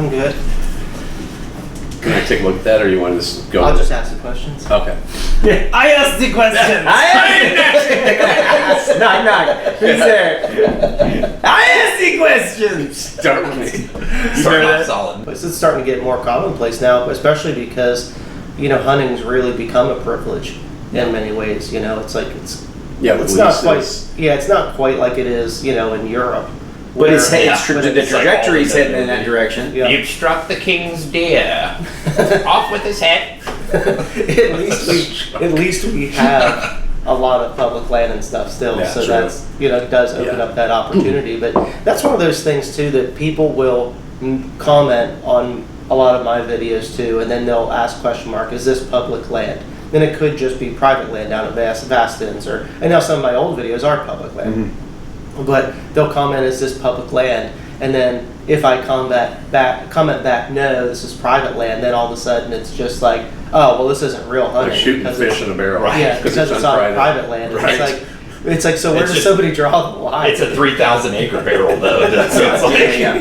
I'm good. Can I take a look at that, or you want to just go? I'll just ask the questions. Okay. I asked the questions. Knock, knock. Who's there? I asked the questions. Start with me. Starting off solid. It's starting to get more commonplace now, especially because, hunting's really become a privilege in many ways. It's like it's not quite. Yeah, it's not quite like it is, in Europe. But the trajectory's heading in that direction. Yeah. You've struck the king's deer. Off with his head. At least we have a lot of public land and stuff still, Yeah, so true. that's it does open up that opportunity. But that's one of those things too that people will comment on a lot of my videos too, and then they'll ask question mark, is this public land? Then it could just be private land down at Vastins, or I know some of my old videos are public land. Mm-hmm. But they'll comment, is this public land? And then if I comment back, no, this is private land, then all of a sudden it's just like, oh, well, this isn't real hunting. Like shooting fish in a barrel. Right. Yeah, because it's on private land. And Right. It's like, so where does somebody draw the line? It's a 3,000 acre barrel though. So it's like,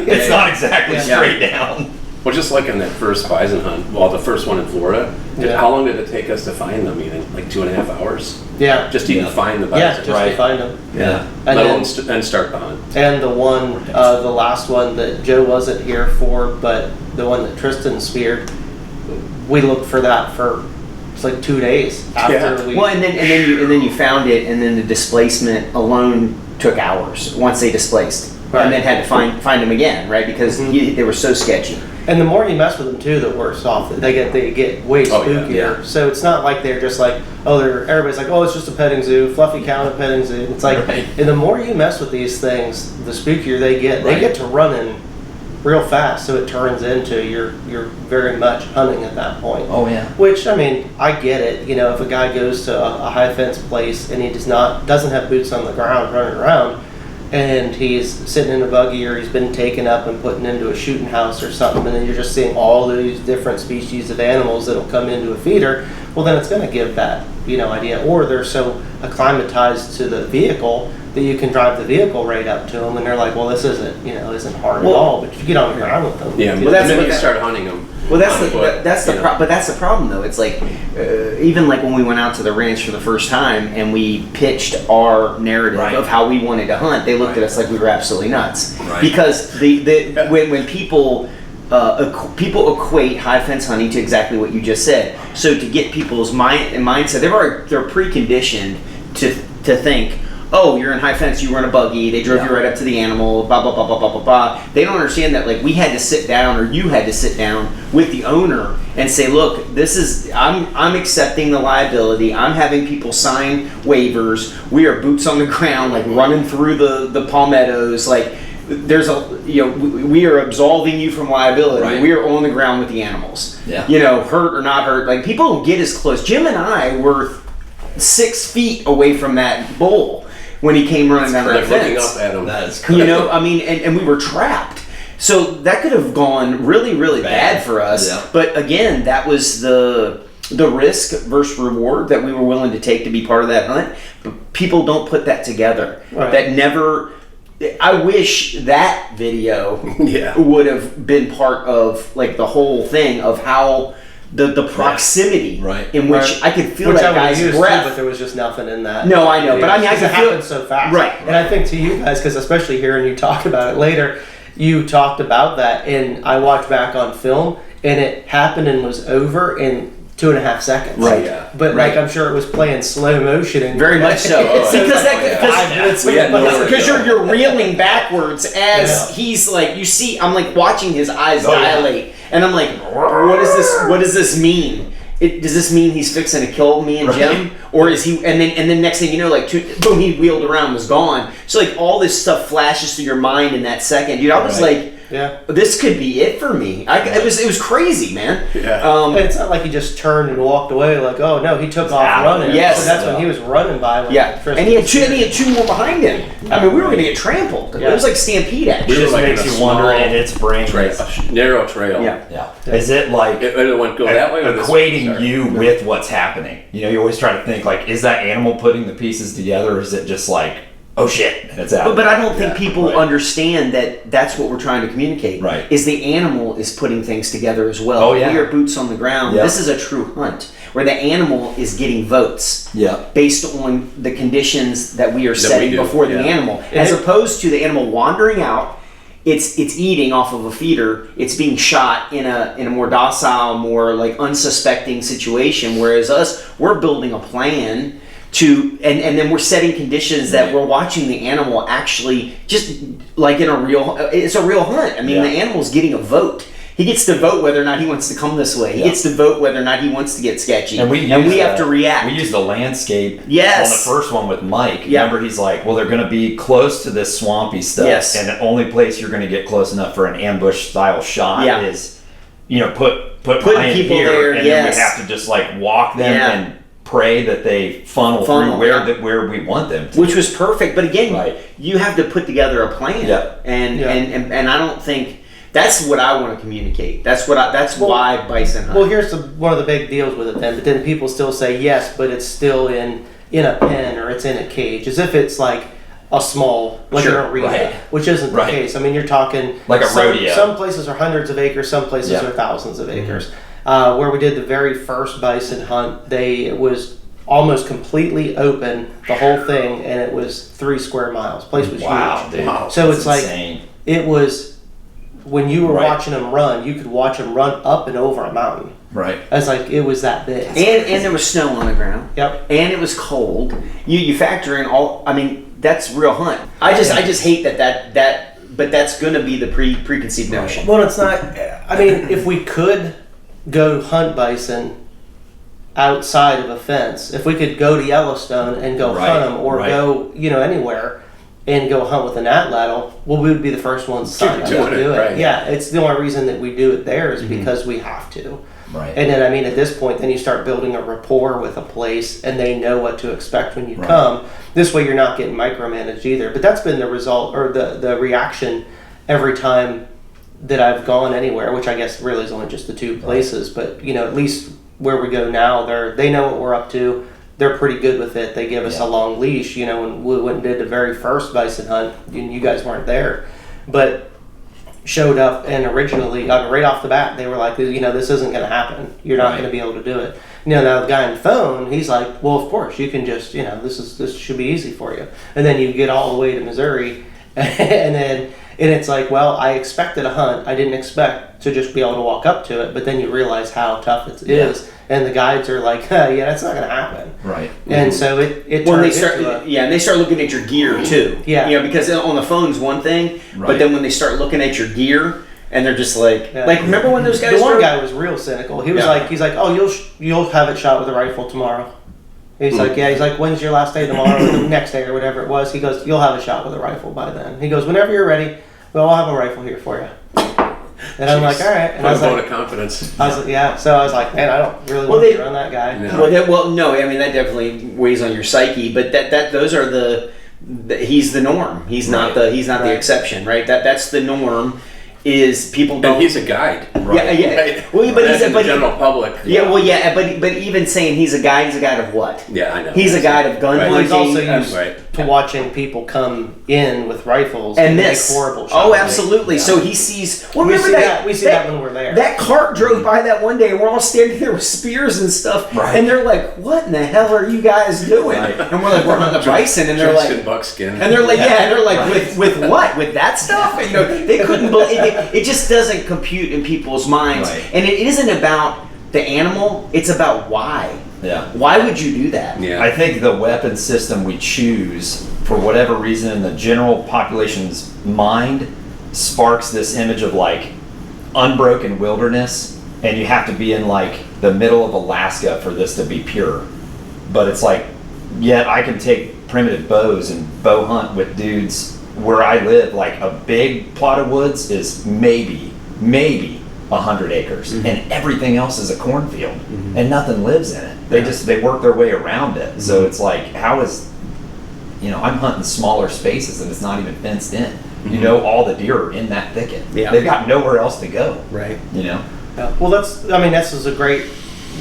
it's not exactly straight down. Well, just like in that first bison hunt, the first one in Florida, Yeah. how long did it take us to find them? Even like 2.5 hours? Yeah. Just to even find the bison. Yeah, just to find them. Yeah. And Let then, alone and start the hunt. and the one, the last one that Joe wasn't here for, but the one that Tristan speared, we looked for that for it's like 2 days after we. Well, and then you found it, and then the displacement alone took hours once they displaced, Right. and then had to find them again, right? Because they were so sketchy. And the more you mess with them too, the worse off they get way spookier. Yeah. So it's not like they're just like, everybody's like, oh, it's just a petting zoo, fluffy cow at a petting zoo. It's like, and the more you mess with these things, the spookier they get. They get to running real fast, so it turns into you're very much hunting at that point. Oh yeah. Which, I mean, I get it. If a guy goes to a high fence place and he doesn't have boots on the ground running around, and he's sitting in a buggy, or he's been taken up and put into a shooting house or something, and then you're just seeing all these different species of animals that'll come into a feeder, well, then it's going to give that idea. Or they're so acclimatized to the vehicle that you can drive the vehicle right up to them, and they're like, well, this isn't hard at all. But if you get on the ground with them, Yeah, but then you start hunting them. Well, that's the problem though. It's like even like when we went out to the ranch for the first time and we pitched our narrative of how we wanted to hunt, they looked at us like we were absolutely nuts. Right. Because when people equate high fence hunting to exactly what you just said. So to get people's mindset, they're preconditioned to think, oh, you're in high fence, you run a buggy, they drove you right up to the animal, blah, blah, blah, blah, blah, blah, blah. They don't understand that, like, we had to sit down, or you had to sit down with the owner and say, look, I'm accepting the liability, I'm having people sign waivers, we are boots on the ground, like, running through the palmettos, like, we are absolving you from liability. Right. We are on the ground with the animals. Yeah. Hurt or not hurt. Like, people don't get as close. Jim and I were 6 feet away from that bull when he came running down that fence. Looking up at him. That is crazy. And we were trapped. So that could have gone really, really bad for us. Yeah. But again, that was the risk versus reward that we were willing to take to be part of that hunt. But people don't put that together. Right. That never. I wish that video would have been part of like the whole thing of how the proximity in which I could feel that guy's breath. But there was just nothing in that. No, I know, but I mean, I could it feel happened so fast, right? And I think to you guys, because especially hearing you talk about it later, you talked about that, and I watched back on film, and it happened and was over in 2.5 seconds. Right. Yeah. But like I'm sure it was playing slow motion and Very much so. Because you're reeling backwards as he's like, you see, I'm like watching his eyes dilate, and I'm like, what does this mean? Does this mean he's fixing to kill me and Jim, or is he? And then next thing you know, like boom, he wheeled around, was gone. So like all this stuff flashes through your mind in that second, dude. I was like. Yeah, this could be it for me. It was crazy, man. Yeah. It's not like he just turned and walked away. Like, oh no, he took off running. Yes. So that's when he was running by. And he had two more behind him. I mean, we were gonna get trampled. It was like stampede action. It just makes you wonder in its brain. Narrow trail. Yeah. Is it like it went go that way? Or equating you with what's happening? You always try to think like, is that animal putting the pieces together, or is it just like oh shit, and it's out. But I don't think people right. understand that that's what we're trying to communicate. Right. Is the animal is putting things together as well. Oh, yeah. We are boots on the ground. Yep. This is a true hunt where the animal is getting votes Yeah. based on the conditions that we are setting do, before the yeah. animal, as opposed to the animal wandering out. It's eating off of a feeder. It's being shot in a more docile, more like unsuspecting situation. Whereas us, we're building a plan to, and then we're setting conditions that we're watching the animal actually just like in a real. It's a real hunt. I mean, the animal's getting a vote. He gets to vote whether or not he wants to come this way. He gets to vote whether or not he wants to get sketchy. And we have to react. We use the landscape Yes. on the first one with Mike. Yeah. Remember, he's like, well, they're going to be close to this swampy stuff. Yes. And the only place you're going to get close enough for an ambush style shot Yeah. is, put Putting Ryan people here, there, and yes. then we have to just like walk them Yeah. and pray that they funnel through where we want them to. Which was perfect. But again, Right. you have to put together a plan. Yeah. And I don't think that's what I want to communicate. That's why Bison hunt. Well, here's one of the big deals with it then. But then people still say yes, but it's still in a pen or it's in a cage, as if it's like a small, like Sure, an arena, right. which isn't Right. the case. I mean, you're talking Like a some, rodeo. Some places are hundreds of acres, some places Yeah. are thousands of acres. Where we did the very first bison hunt, it was almost completely open, the whole thing, and it was 3 square miles. Place was Wow, huge. dude. Wow. So That's it's like insane. it was when you were Right. watching them run, you could watch them run up and over a mountain. Right. It's like it was that big. and there was snow on the ground. Yep. And it was cold. You factor in all. I mean, that's real hunt. I just hate that. But that's going to be the preconceived notion. Well, it's not. I mean, if we could go hunt bison outside of a fence, if we could go to Yellowstone and go Right, hunt them, or right. go anywhere and go hunt with an antler, well, we would be the first ones to sign up to Doing it, do it. right. Yeah, it's the only reason that we do it there is because we have to. Right. And then, I mean, at this point, then you start building a rapport with a place, and they know what to expect when you Right. come. This way, you're not getting micromanaged either. But that's been the result, or the reaction every time that I've gone anywhere, which I guess really is only just the 2 places. But, at least where we go now, they know what we're up to. They're pretty good with it. They give us a long leash. When we went and did the very first bison hunt, you guys weren't there, but showed up, and originally, right off the bat, they were like, this isn't going to happen. You're not going to be able to do it. Now the guy on the phone, he's like, well, of course, you can just, this should be easy for you. And then you get all the way to Missouri, and it's like, well, I expected a hunt. I didn't expect to just be able to walk up to it, but then you realize how tough it is. And the guides are like, yeah, that's not going to happen. Right. And so it When they turns start, into and they start looking at your gear too. Yeah. Because on the phone is one thing, but Right. then when they start looking at your gear, and they're just like, Yeah. remember when those guys? the one drove- guy was real cynical. He was Yeah. like, oh, you'll have it shot with a rifle tomorrow. He's like, yeah. He's like, when's your last day tomorrow? Or the next day or whatever it was. He goes, you'll have a shot with a rifle by then. He goes, whenever you're ready, well, I'll have a rifle here for you. And I'm like, all right. And I was vote like, of confidence. yeah. So I was like, man, I don't really want to run that guy. No. No, I mean that definitely weighs on your psyche, but those are he's the norm. He's not the Right. exception, right? That's the norm. Is people don't. And he's a guide. Yeah. Right? Well, but That's in the general public. Yeah, well, yeah, but even saying he's a guide of what? Yeah, I know. He's a guide of gun Right. Well, he's also hunting. used Right. to watching people come in with rifles And make this. horrible shots. Oh, absolutely. Yeah. So he sees. Well, We remember see that. that. We see that when we're there. That cart drove by that one day, and we're all standing there with spears and stuff, Right. and they're like, "What in the hell are you guys doing?" Right. And we're like, "We're hunting a bison," and they're Dressed like, in buckskin. and they're like, and they're like, Right. with what? With that stuff? And, they couldn't believe it just doesn't compute in people's minds. Right. And it isn't about the animal; it's about why. Yeah. Why would you do that? Yeah. I think the weapon system we choose, for whatever reason, in the general population's mind, sparks this image of like unbroken wilderness, and you have to be in like the middle of Alaska for this to be pure. But it's like, yet I can take primitive bows and bow hunt with dudes where I live. Like a big plot of woods is maybe 100 acres, and everything else is a cornfield, and nothing lives in it. They work their way around it. So it's like, how is, I'm hunting smaller spaces and it's not even fenced in. All the deer are in that thicket. Yeah. They've got nowhere else to go. Right. Yeah. Well, this is a great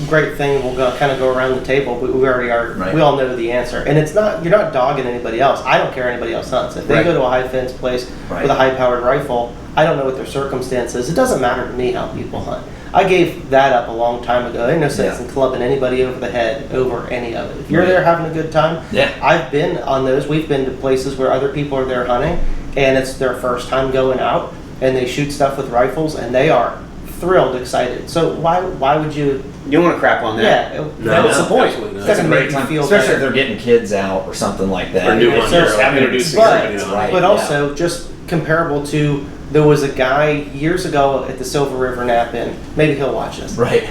great thing. We'll kind of go around the table. We already are. Right. We all know the answer, and it's not. You're not dogging anybody else. I don't care anybody else hunts. If they Right. go to a high fence place Right. with a high powered rifle, I don't know what their circumstance is. It doesn't matter to me how people hunt. I gave that up a long time ago. Ain't no sense in clubbing anybody over the head over any of it. If you're Right. there having a good time, Yeah. I've been on those. We've been to places where other people are there hunting, and it's their first time going out, and they shoot stuff with rifles, and they are thrilled, excited. So why would you? You don't want to crap on that. Yeah, No, that's the point. absolutely not. It's That's a gonna great make you time, feel especially if better. they're getting kids out or something like that. Or new Yeah, one, so- you're having- introducing but- somebody to right. But Yeah. also, just comparable to, there was a guy years ago at the Silver River Nap Inn. Maybe he'll watch this. Right.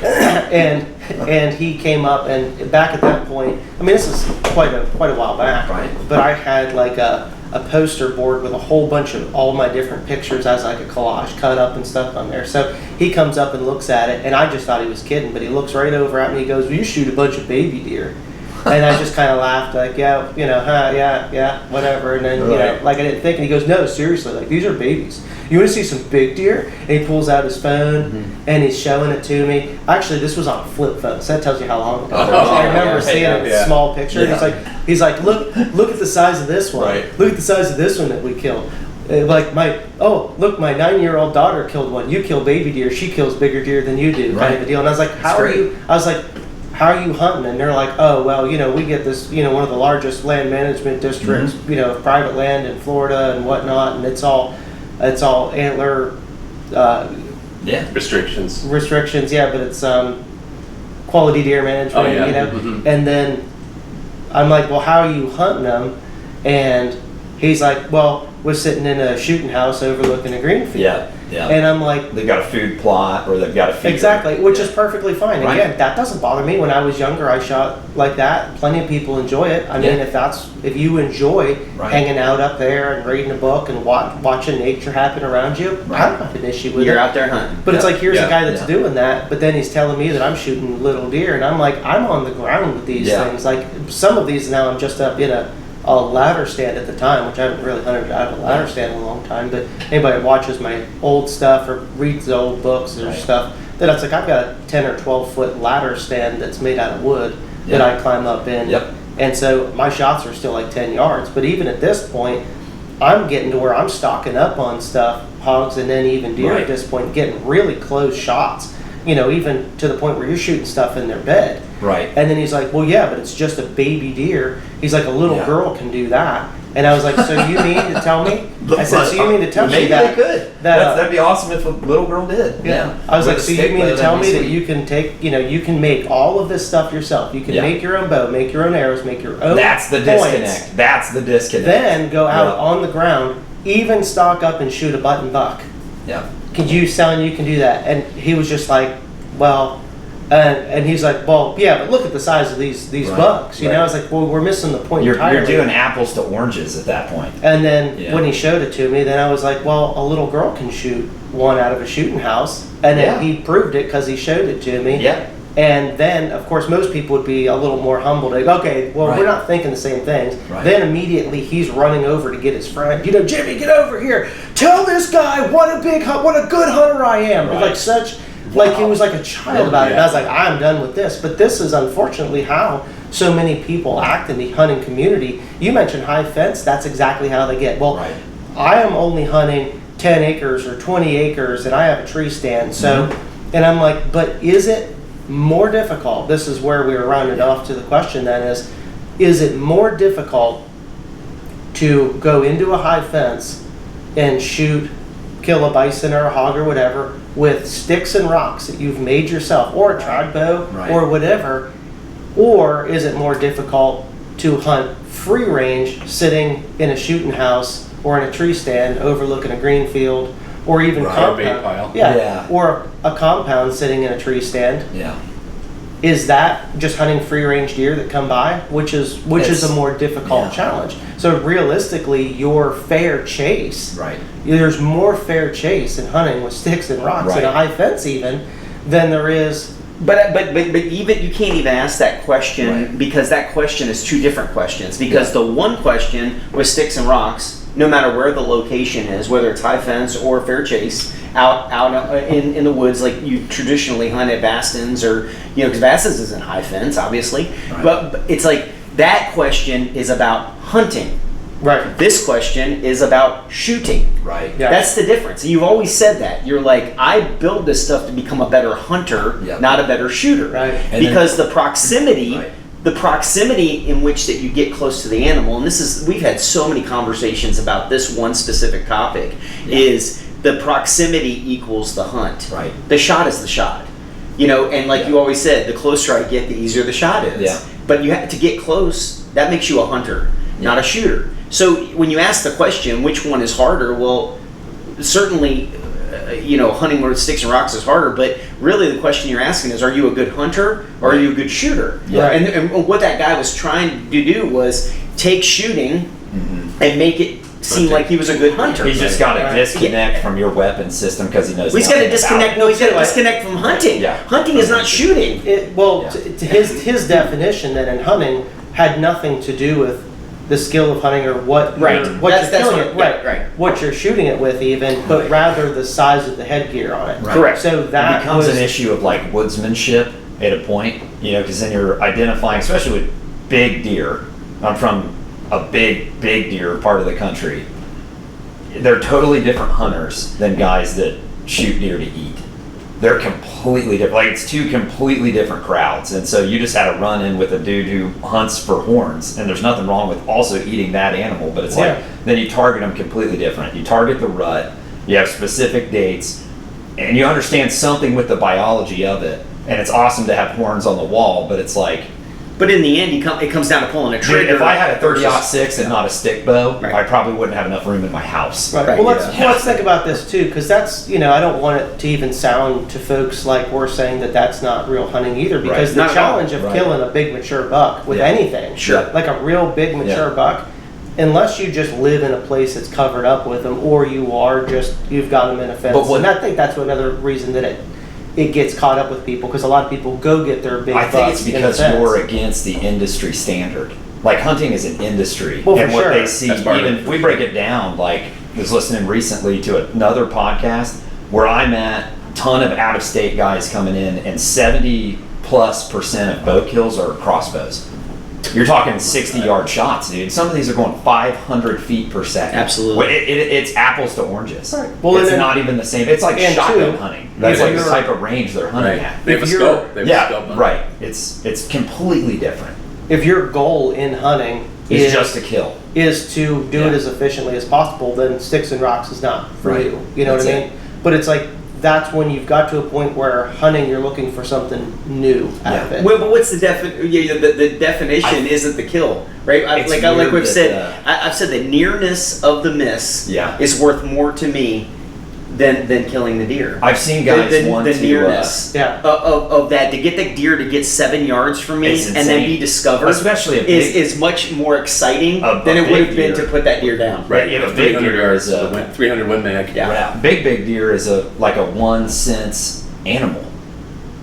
and he came up, and back at that point, I mean, this is quite a while back. Right. But I had like a poster board with a whole bunch of all my different pictures as like a collage cut up and stuff on there. So he comes up and looks at it, and I just thought he was kidding, but he looks right over at me. He goes, "Well, you shoot a bunch of baby deer." And I just kind of laughed, like, yeah, yeah, whatever. And then, Right. like I didn't think. And he goes, "No, seriously, like these are babies. You want to see some big deer?" And he pulls out his phone and he's showing it to me. Actually, this was on a flip phone, so that tells you how long ago. it was. I remember yeah, seeing it in yeah. a small picture. Yeah. He's like, look at the size of this one. Right. Look at the size of this one that we killed. Like my 9-year-old daughter killed one. You kill baby deer, she kills bigger deer than you do, kind Right. of a deal. And I was like, how That's are great. you? I was like, how are you hunting? And they're like, oh, well, we get this, one of the largest land management districts, of private land in Florida and whatnot, and it's all antler Yeah. Restrictions. restrictions, yeah, but it's quality deer management, Oh, yeah. Mhm. And then I'm like, well, how are you hunting them? And he's like, well, we're sitting in a shooting house overlooking a green field. Yeah. Yeah. And I'm like, They've got a food plot or they've got a feeder. exactly, which Yeah. is perfectly fine. Right. Again, that doesn't bother me. When I was younger, I shot like that. Plenty of people enjoy it. I mean, Yeah. if you enjoy Right. hanging out up there and reading a book and watching nature happen around you, Right. I don't have an issue with You're it. out there hunting. But it's Yeah. like, here's Yeah. a guy that's Yeah. doing that, but then he's telling me that I'm shooting little deer, and I'm like, I'm on the ground with these Yeah. things. Like, some of these now I'm just up in a ladder stand at the time, which I haven't really hunted out of a ladder stand in a long time, but anybody that watches my old stuff or reads the old books or Right. stuff, then it's like, I've got a 10 or 12 foot ladder stand that's made out of wood that Yeah. I climb up in. Yep. And so my shots are still like 10 yards, but even at this point, I'm getting to where I'm stocking up on stuff, hogs and then even deer Right. at this point, getting really close shots, even to the point where you're shooting stuff in their bed. Right. And then he's like, well, yeah, but it's just a baby deer. He's like, a little Yeah. girl can do that. And I was like, so you mean to tell me? I said, so you mean to tell me Maybe that? they could. That'd be awesome if a little girl did. Yeah. I was With like, a so you stick mean bow, to tell that'd me be that you can take, you can make all of this stuff yourself. You can Yeah. make your own bow, make your own arrows, make your own That's the points. disconnect. That's the disconnect. Then go out Yeah. on the ground, even stock up and shoot a button buck. Yeah. Could you sound you can do that? And he was just like, well, and he's like, well, yeah, but look at the size of these Right, bucks. right. I was like, well, we're missing the point You're entirely. doing apples to oranges at that point. And then Yeah. when he showed it to me, then I was like, well, a little girl can shoot one out of a shooting house. And then Yeah. he proved it because he showed it to me. Yeah. And then, of course, most people would be a little more humble. They go, okay, well, Right. we're not thinking the same things. Right. Then immediately he's running over to get his friend. Jimmy, get over here. Tell this guy what a good hunter I am. Right. Like such, like he was like a child about it. And I was like, I'm done with this. But this is unfortunately how so many people act in the hunting community. You mentioned high fence. That's exactly how they get. Well, Right. I am only hunting 10 acres or 20 acres and I have a tree stand. So, and I'm like, but is it more difficult? This is where we were rounded off to the question then is it more difficult to go into a high fence and kill a bison or a hog or whatever with sticks and rocks that you've made yourself, or a trad bow, Right. or whatever, or is it more difficult to hunt free range sitting in a shooting house or in a tree stand overlooking a green field, or even Right. compound, Or a bait pile. yeah, or a compound sitting in a tree stand? Yeah. Is that just hunting free range deer that come by, which is It's- a more difficult yeah. challenge? So realistically, your fair chase, Right. there's more fair chase in hunting with sticks and rocks in a Right. high fence even than there is. But even you can't even ask that question Right. because that question is two different questions. Because the one question with sticks and rocks no matter where the location is, whether it's high fence or fair chase, out in the woods like you traditionally hunt at Baston's, or because Baston's isn't high fence, obviously, Right. but it's like that question is about hunting. Right. This question is about shooting. Right. Yeah. That's the difference. You've always said that. You're like, I build this stuff to become a better hunter, Yep. not a better shooter. Right. And Because the proximity, Right. the proximity in which that you get close to the animal, and we've had so many conversations about this one specific topic, is the proximity equals the hunt. Right. The shot is the shot. And like you always said, the closer I get, the easier the shot is. Yeah. But you have to get close. That makes you a hunter, not a shooter. So when you ask the question, which one is harder? Well, certainly, hunting with sticks and rocks is harder. But really, the question you're asking is, are you a good hunter or are you a good shooter? Yeah. And what that guy was trying to do was take shooting and make it seem like he was a good hunter. He's just got to Right. disconnect from your weapon system because he knows. He's got to nothing disconnect. about No, he's got to Right. disconnect from hunting. Yeah. Hunting is not shooting. Well, Yeah. to his definition then in hunting had nothing to do with the skill of hunting or what Right. what That's you're killing what- it yeah, right. what you're shooting it with even, but Right. rather the size of the headgear on it. Right. Correct. So It that becomes was an issue of like woodsmanship at a point, because then you're identifying, especially with big deer. I'm from a big deer part of the country. They're totally different hunters than guys that shoot deer to eat. They're completely different. Like, it's two completely different crowds. And so you just had a run in with a dude who hunts for horns, and there's nothing wrong with also eating that animal, but it's like, Yeah. then you target them completely different. You target the rut, you have specific dates, and you understand something with the biology of it. And it's awesome to have horns on the wall, but it's like, But in the end, it comes down to pulling a dude, trigger. if I had a versus- 30-06 and not a stick bow, Right. I probably wouldn't have enough room in my house. Right. Right, Well, yeah. let's think about this too, because that's I don't want it to even sound to folks like we're saying that that's not real hunting either. Because Right. the Not at all. challenge of Right. killing a big mature buck with Yeah. anything, Sure. like a real big mature Yeah. buck, unless you just live in a place that's covered up with them, or you've got them in a fence. But what- And I think that's another reason that it gets caught up with people, because a lot of people go get their big I bucks think it's in a because fence. you're against the industry standard. Like, hunting is an industry, Well, for and what sure. they see, That's part of even it. if we break it down, like, I was listening recently to another podcast where I'm at, ton of out-of-state guys coming in, and 70+% of bow kills are crossbows. You're talking 60-yard shots, dude. Some of these are going 500 feet per second. Absolutely. Well, it's apples to oranges. Right. Well, it's and then- not even the same. It's like and shotgun two, hunting. That's if like the you're- type of range they're hunting Right. at. They have a If you're- scope. They have a Yeah, scope on it. right. It's completely different. If your goal in hunting It's just to kill. is to do it Yeah. as efficiently as possible, then sticks and rocks is not for Right. you. You know That's what I it. mean? But it's like that's when you've got to a point where hunting, you're looking for something new out of Yeah. it. Well, but what's the the definition? Isn't the kill, right? It's Like weird we've that, said, I've said the nearness of the miss Yeah. is worth more to me than killing the deer. I've seen guys want the to. nearness Yeah. of that, to get the deer to get 7 yards from me It's and then insane. be discovered, Especially a is big- much more exciting A than it big would have been deer. to put that deer down. Right. Yeah, Yeah, a big 300 deer yards, is a- 300 win mag. Yeah. Big deer is like a 1 sense animal.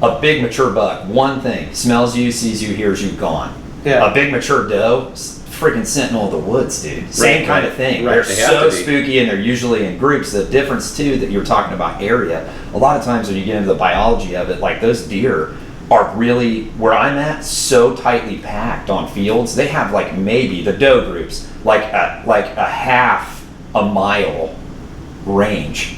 A big mature buck, one thing: smells you, sees you, hears you, gone. Yeah. A big mature doe, freaking sentinel of the woods, dude. Same kind of thing. Right, They're they have so to be. spooky, and they're usually in groups. The difference too that you're talking about area. A lot of times when you get into the biology of it, like those deer are really, where I'm at, so tightly packed on fields. They have like maybe the doe groups like a half a mile range.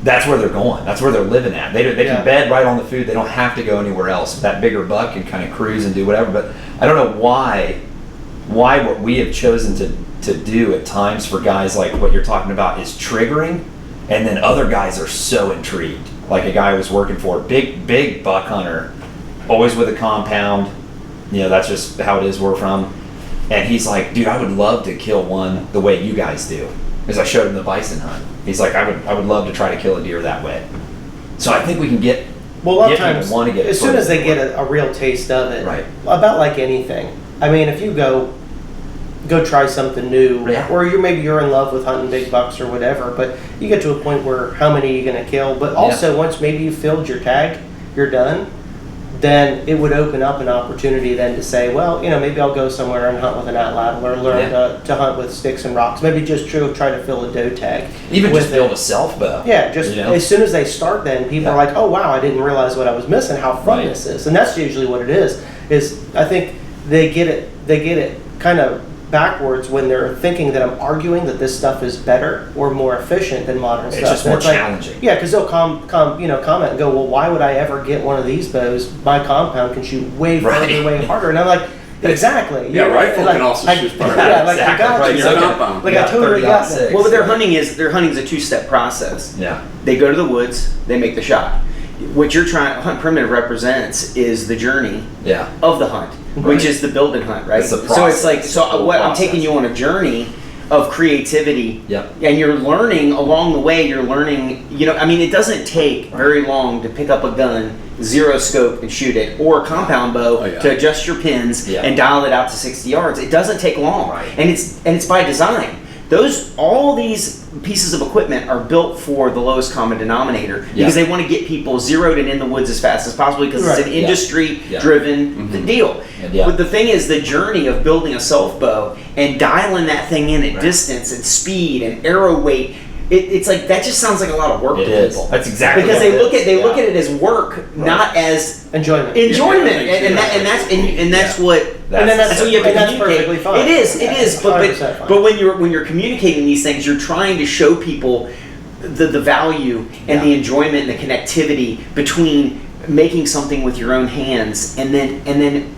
That's where they're going. That's where they're living at. They Yeah. can bed right on the food. They don't have to go anywhere else. That bigger buck can kind of cruise and do whatever. But I don't know why what we have chosen to do at times for guys like what you're talking about is triggering, and then other guys are so intrigued. Like a guy I was working for, big buck hunter, always with a compound. That's just how it is where we're from. And he's like, dude, I would love to kill one the way you guys do. Because I showed him the bison hunt. He's like, I would love to try to kill a deer that way. So I think we can get Well, a lot of people times, want to get as soon as they further. get a real taste of it, Right. about like anything. I mean, if you go try something new, Yeah. or maybe you're in love with hunting big bucks or whatever, but you get to a point where how many are you going to kill? But also once maybe you filled your tag, you're done. then it would open up an opportunity then to say, well, maybe I'll go somewhere and hunt with an Antler, or learn to hunt with sticks and rocks. Maybe just try to fill a doe tag. Even with just build a self bow. Yeah, just as soon as they start, then people are like, oh wow, I didn't realize what I was missing. How fun this is, and that's usually what it is. I think they get it kind of backwards when they're thinking that I'm arguing that this stuff is better or more efficient than modern stuff. It's just more challenging. Yeah, because they'll comment and go, well, why would I ever get one of these bows? My compound can shoot way farther, way harder, and I'm like, exactly. Yeah, rifle can also shoot farther. Yeah, like I got you. Your compound. Like I totally got that. Well, but their hunting is a two-step process. Yeah. They go to the woods, they make the shot. What you're trying, Hunt Primitive represents is the journey of the hunt, which is the build and hunt, right? It's the so it's like, I'm process. taking you on a journey of creativity, Yep. and you're learning along the way. You're learning, it doesn't take very long to pick up a gun, zero scope and shoot it, or a compound bow to adjust your pins and dial it out to 60 yards. It doesn't take long, and it's by design. All these pieces of equipment are built for the lowest common denominator because they want to get people zeroed and in the woods as fast as possible because it's an industry-driven deal. But the thing is, the journey of building a self bow and dialing that thing in at distance and speed and arrow weight, it's like that just sounds like a lot of work to people. That's exactly because what they look at it as work, not as enjoyment. That's what. And then that's what you have to communicate. Perfectly fine. It is. But when you're communicating these things, you're trying to show people the value and the enjoyment and the connectivity between making something with your own hands and then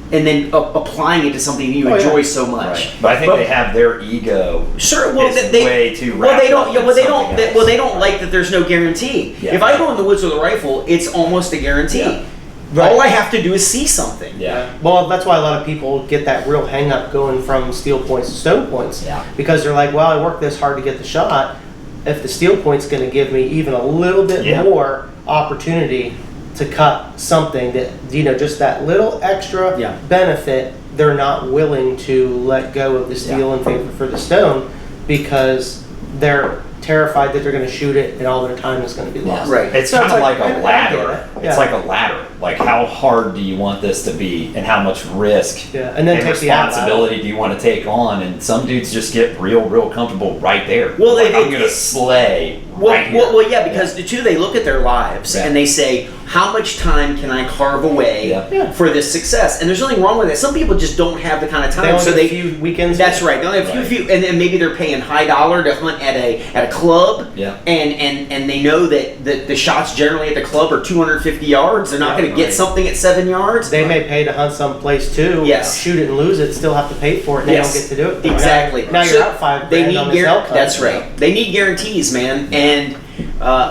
applying it to something you enjoy so much. Right. But I think they have their ego. Sure. Well, way too. They don't like that. There's no guarantee. If I go in the woods with a rifle, it's almost a guarantee. Yeah. Right. All I have to do is see something. Yeah. Well, that's why a lot of people get that real hang up going from steel points to stone points. Yeah. Because they're like, well, I worked this hard to get the shot. If the steel point's going to give me even a little bit more opportunity to cut something that, just that little extra benefit, they're not willing to let go of the steel in favor for the stone because they're terrified that they're going to shoot it and all their time is going to be lost. Right. It's kind of like a ladder. It's like a ladder. Like, how hard do you want this to be, and how much risk and then take responsibility do you want to take on? And some dudes just get real comfortable right there. Well, I'm going to slay. Because too, they look at their lives and they say, how much time can I carve away for this success? And there's nothing wrong with it. Some people just don't have the kind of time. So they few weekends. That's right. They only have a few, and maybe they're paying high dollar to hunt at a club. Yeah. And they know that the shots generally at the club are 250 yards. They're not going to get something at 7 yards. They may pay to hunt someplace too. Yes. Shoot it and lose it. Still have to pay for it. And they don't get to do it. Exactly. Now you're out $5,000 They need on this elk hunt. That's right. They need guarantees, man. And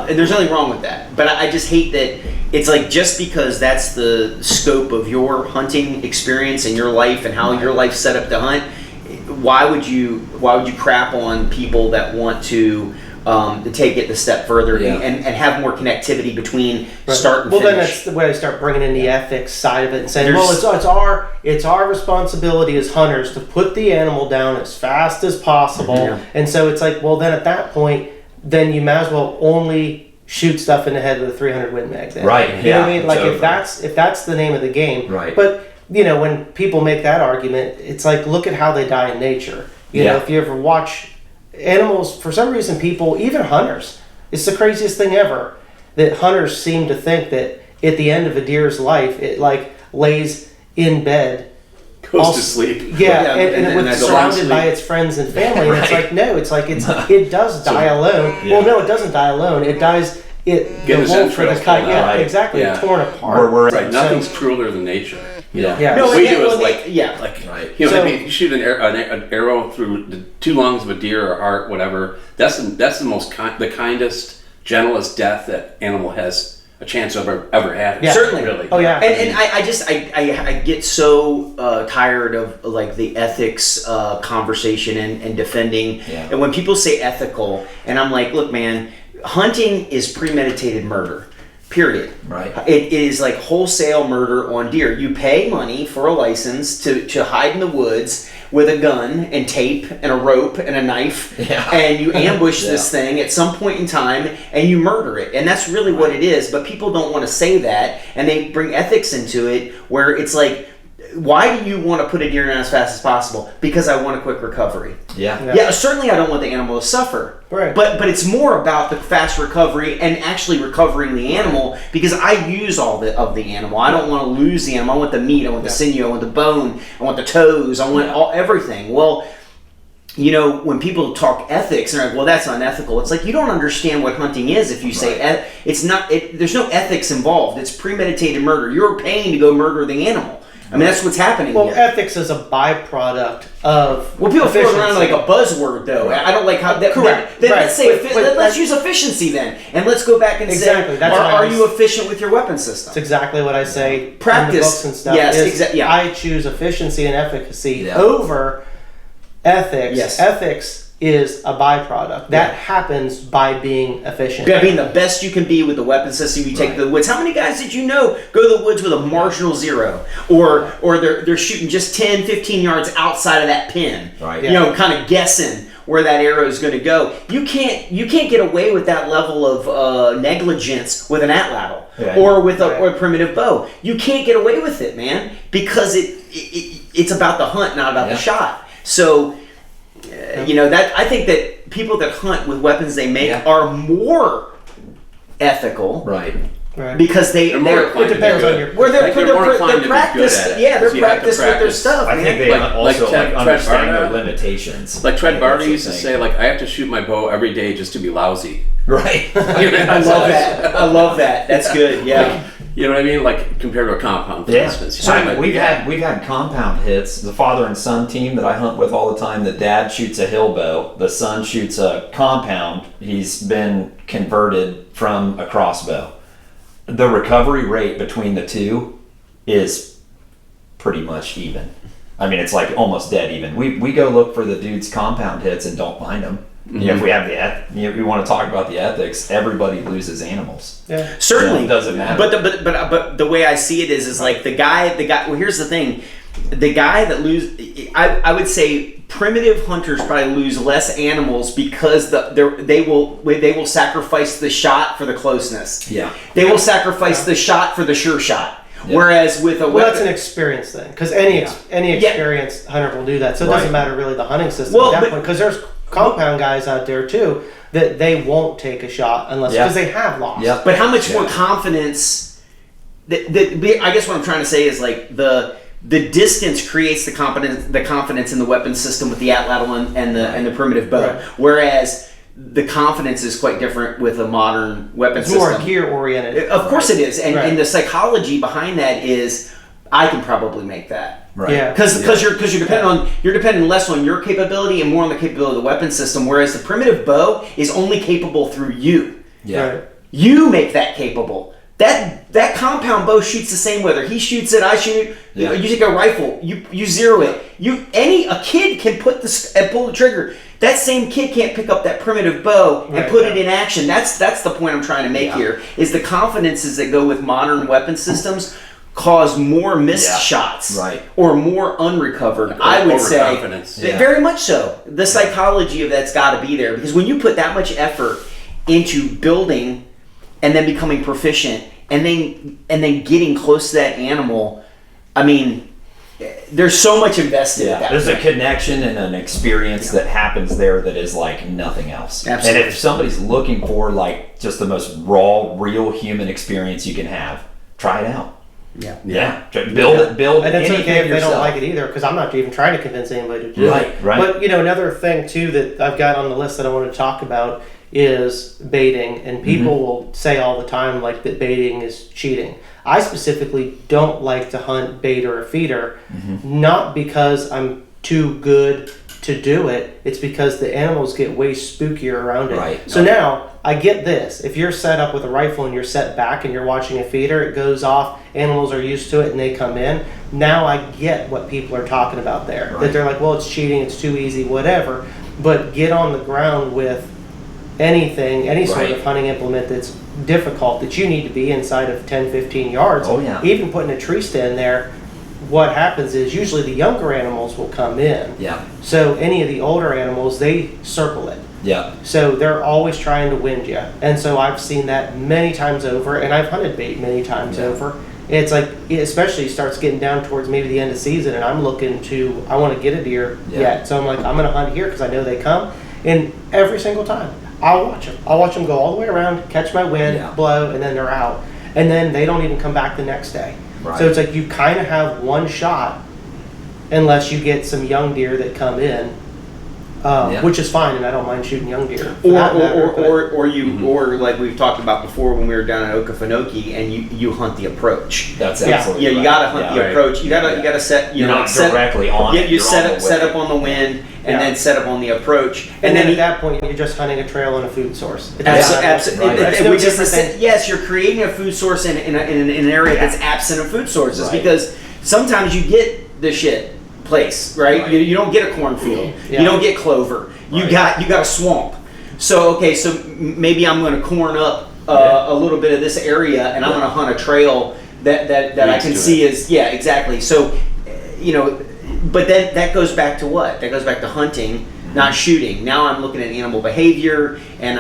there's nothing wrong with that. But I just hate that it's like, just because that's the scope of your hunting experience and your life and how your life's set up to hunt, why would you crap on people that want to take it the step further and have more connectivity between start and finish? Well, then that's the way I start bringing in the ethics side of it and saying, it's our responsibility as hunters to put the animal down as fast as possible. Yeah. And so it's like, well, then at that point, then you might as well only shoot stuff in the head with a 300 Win Mag. Then. Right. You know what I mean? Like if that's the name of the game. Right. But when people make that argument, it's like, look at how they die in nature. You know, if you ever watch animals, for some reason, people, even hunters, it's the craziest thing ever that hunters seem to think that at the end of a deer's life, it like lays in bed. Goes to sleep. Yeah, and it's surrounded by its friends and family. And it's like, no, it does die alone. Well, no, it doesn't die alone. It dies. The wolf or the kite. Yeah, exactly. Yeah. Torn apart. Right. Nothing's crueler than nature. Yeah. What we do is you shoot an arrow through the two lungs of a deer or heart, whatever. That's the most the kindest, gentlest death that animal has a chance of ever had. Yeah, certainly. Really. Oh yeah. And I get so tired of like the ethics conversation and defending. Yeah. And when people say ethical, and I'm like, look, man, hunting is premeditated murder. Period. Right. It is like wholesale murder on deer. You pay money for a license to hide in the woods with a gun and tape and a rope and a knife, and you ambush this thing at some point in time and you murder it. And that's really what it is. But people don't want to say that, and they bring ethics into it where it's like, why do you want to put a deer down as fast as possible? Because I want a quick recovery. Yeah, certainly I don't want the animal to suffer. Right. But it's more about the fast recovery and actually recovering the animal, because I use all of the animal. I don't want to lose the animal. I want the meat, I want the sinew, I want the bone, I want the toes, I want everything. Well, you know, when people talk ethics, and they're like, well, that's unethical. It's like, you don't understand what hunting is if you say it's not. There's no ethics involved. It's premeditated murder. You're paying to go murder the animal. I mean, that's what's happening here. Ethics is a byproduct of people throw it around like a buzzword, though. I don't like how that. Correct. Let's say let's use efficiency then, and let's go back and say, are you efficient with your weapon system? That's exactly what I say. Practice. In the books and stuff. Yes, exactly. Yeah. I choose efficiency and efficacy over ethics. Yes. Ethics is a byproduct. That happens by being efficient. By being the best you can be with the weapon system you take to the woods. How many guys did you know go to the woods with a marginal 0? Or they're shooting just 10, 15 yards outside of that pin. Right. You know, kind of guessing where that arrow is going to go. You can't get away with that level of negligence with an Antler or with a primitive bow. You can't get away with it, man, because it's about the hunt, not about the shot. So, you know, that I think that people that hunt with weapons they make are more ethical, right? Because they're it depends on your they're practiced. Yeah, they're practiced with their stuff. I think they also understand their limitations. Like Tread Barter used to say, like, I have to shoot my bow every day just to be lousy. Right. I love that. I love that. That's good. Yeah. You know what I mean? Like compared to a compound, for instance. So we've had compound hits. The father and son team that I hunt with all the time. The dad shoots a hill bow. The son shoots a compound. He's been converted from a crossbow. The recovery rate between the two is pretty much even. I mean, it's like almost dead even. We go look for the dude's compound hits and don't find them. Mm-hmm. You know, if we have we want to talk about the ethics, everybody loses animals. Yeah, certainly, it doesn't matter. But the way I see it is like the guy. Well, here's the thing: the guy that I would say primitive hunters probably lose less animals because they will sacrifice the shot for the closeness. Yeah, they will sacrifice the shot for the sure shot. Yeah. Whereas with a weapon, that's an experience thing, because any experienced hunter will do that. So it doesn't matter really the hunting system at that point, because there's compound guys out there too that they won't take a shot unless because they have lost. Yeah. But how much more confidence? I guess what I'm trying to say is like the distance creates the confidence in the weapon system with the Antler and the primitive bow, whereas the confidence is quite different with a modern weapon system. More gear oriented. Of course it is, and the psychology behind that is I can probably make that. Right. Yeah. Because you're depending less on your capability and more on the capability of the weapon system, whereas the primitive bow is only capable through you. Yeah. Right. You make that capable. That compound bow shoots the same whether he shoots it, I shoot it. Yeah. You take a rifle, you zero it. A kid can pull the trigger. That same kid can't pick up that primitive bow and put it in action. That's the point I'm trying to make here. Is the confidences that go with modern weapon systems cause more missed shots, or more unrecovered. I would say very much so. The psychology of that's got to be there, because when you put that much effort into building and then becoming proficient and then getting close to that animal, I mean, there's so much invested at that There's point. a connection and an experience that happens there that is like nothing else. Absolutely. And if somebody's looking for like just the most raw, real human experience you can have, try it out. Yeah. Build and it's anything okay if they yourself. don't like it either, because I'm not even trying to convince anybody to do it. Right. But another thing too that I've got on the list that I want to talk about is baiting, and people will say all the time like that baiting is cheating. I specifically don't like to hunt bait or a feeder, not because I'm too good to do it. It's because the animals get way spookier around it. Right. So now I get this. If you're set up with a rifle and you're set back and you're watching a feeder, it goes off, animals are used to it and they come in. Now I get what people are talking about there. Right. That they're like, well, it's cheating, it's too easy, whatever. But get on the ground with anything, any sort of hunting implement that's difficult, that you need to be inside of 10, 15 yards. Oh, yeah. Even putting a tree stand there, what happens is usually the younger animals will come in. Yeah. So any of the older animals, they circle it. Yeah. So they're always trying to wind you. And so I've seen that many times over, and I've hunted bait many times over. It's like, it especially starts getting down towards maybe the end of season, and I'm looking to, I want to get a deer yet. So I'm like, I'm going to hunt here because I know they come. And every single time, I'll watch them. I'll watch them go all the way around, catch my wind, blow, and then they're out. And then they don't even come back the next day. Right. So it's like you kind of have one shot unless you get some young deer that come in. Which is fine, and I don't mind shooting young deer. Or like we've talked about before when we were down at Okefenokee, and you hunt the approach. That's absolutely you gotta hunt the approach. You gotta set. You're not directly on it. You set up on the wind, and then set up on the approach, and then at that point you're just hunting a trail and a food source. Absolutely. Right. Yes, you're creating a food source in an area that's absent of food sources, because sometimes you get the shit place, right? You don't get a cornfield, you don't get clover, you got a swamp. So maybe I'm going to corn up a little bit of this area, and I'm going to hunt a trail that I can see is exactly. So but then that goes back to what? That goes back to hunting, not shooting. Now I'm looking at animal behavior, and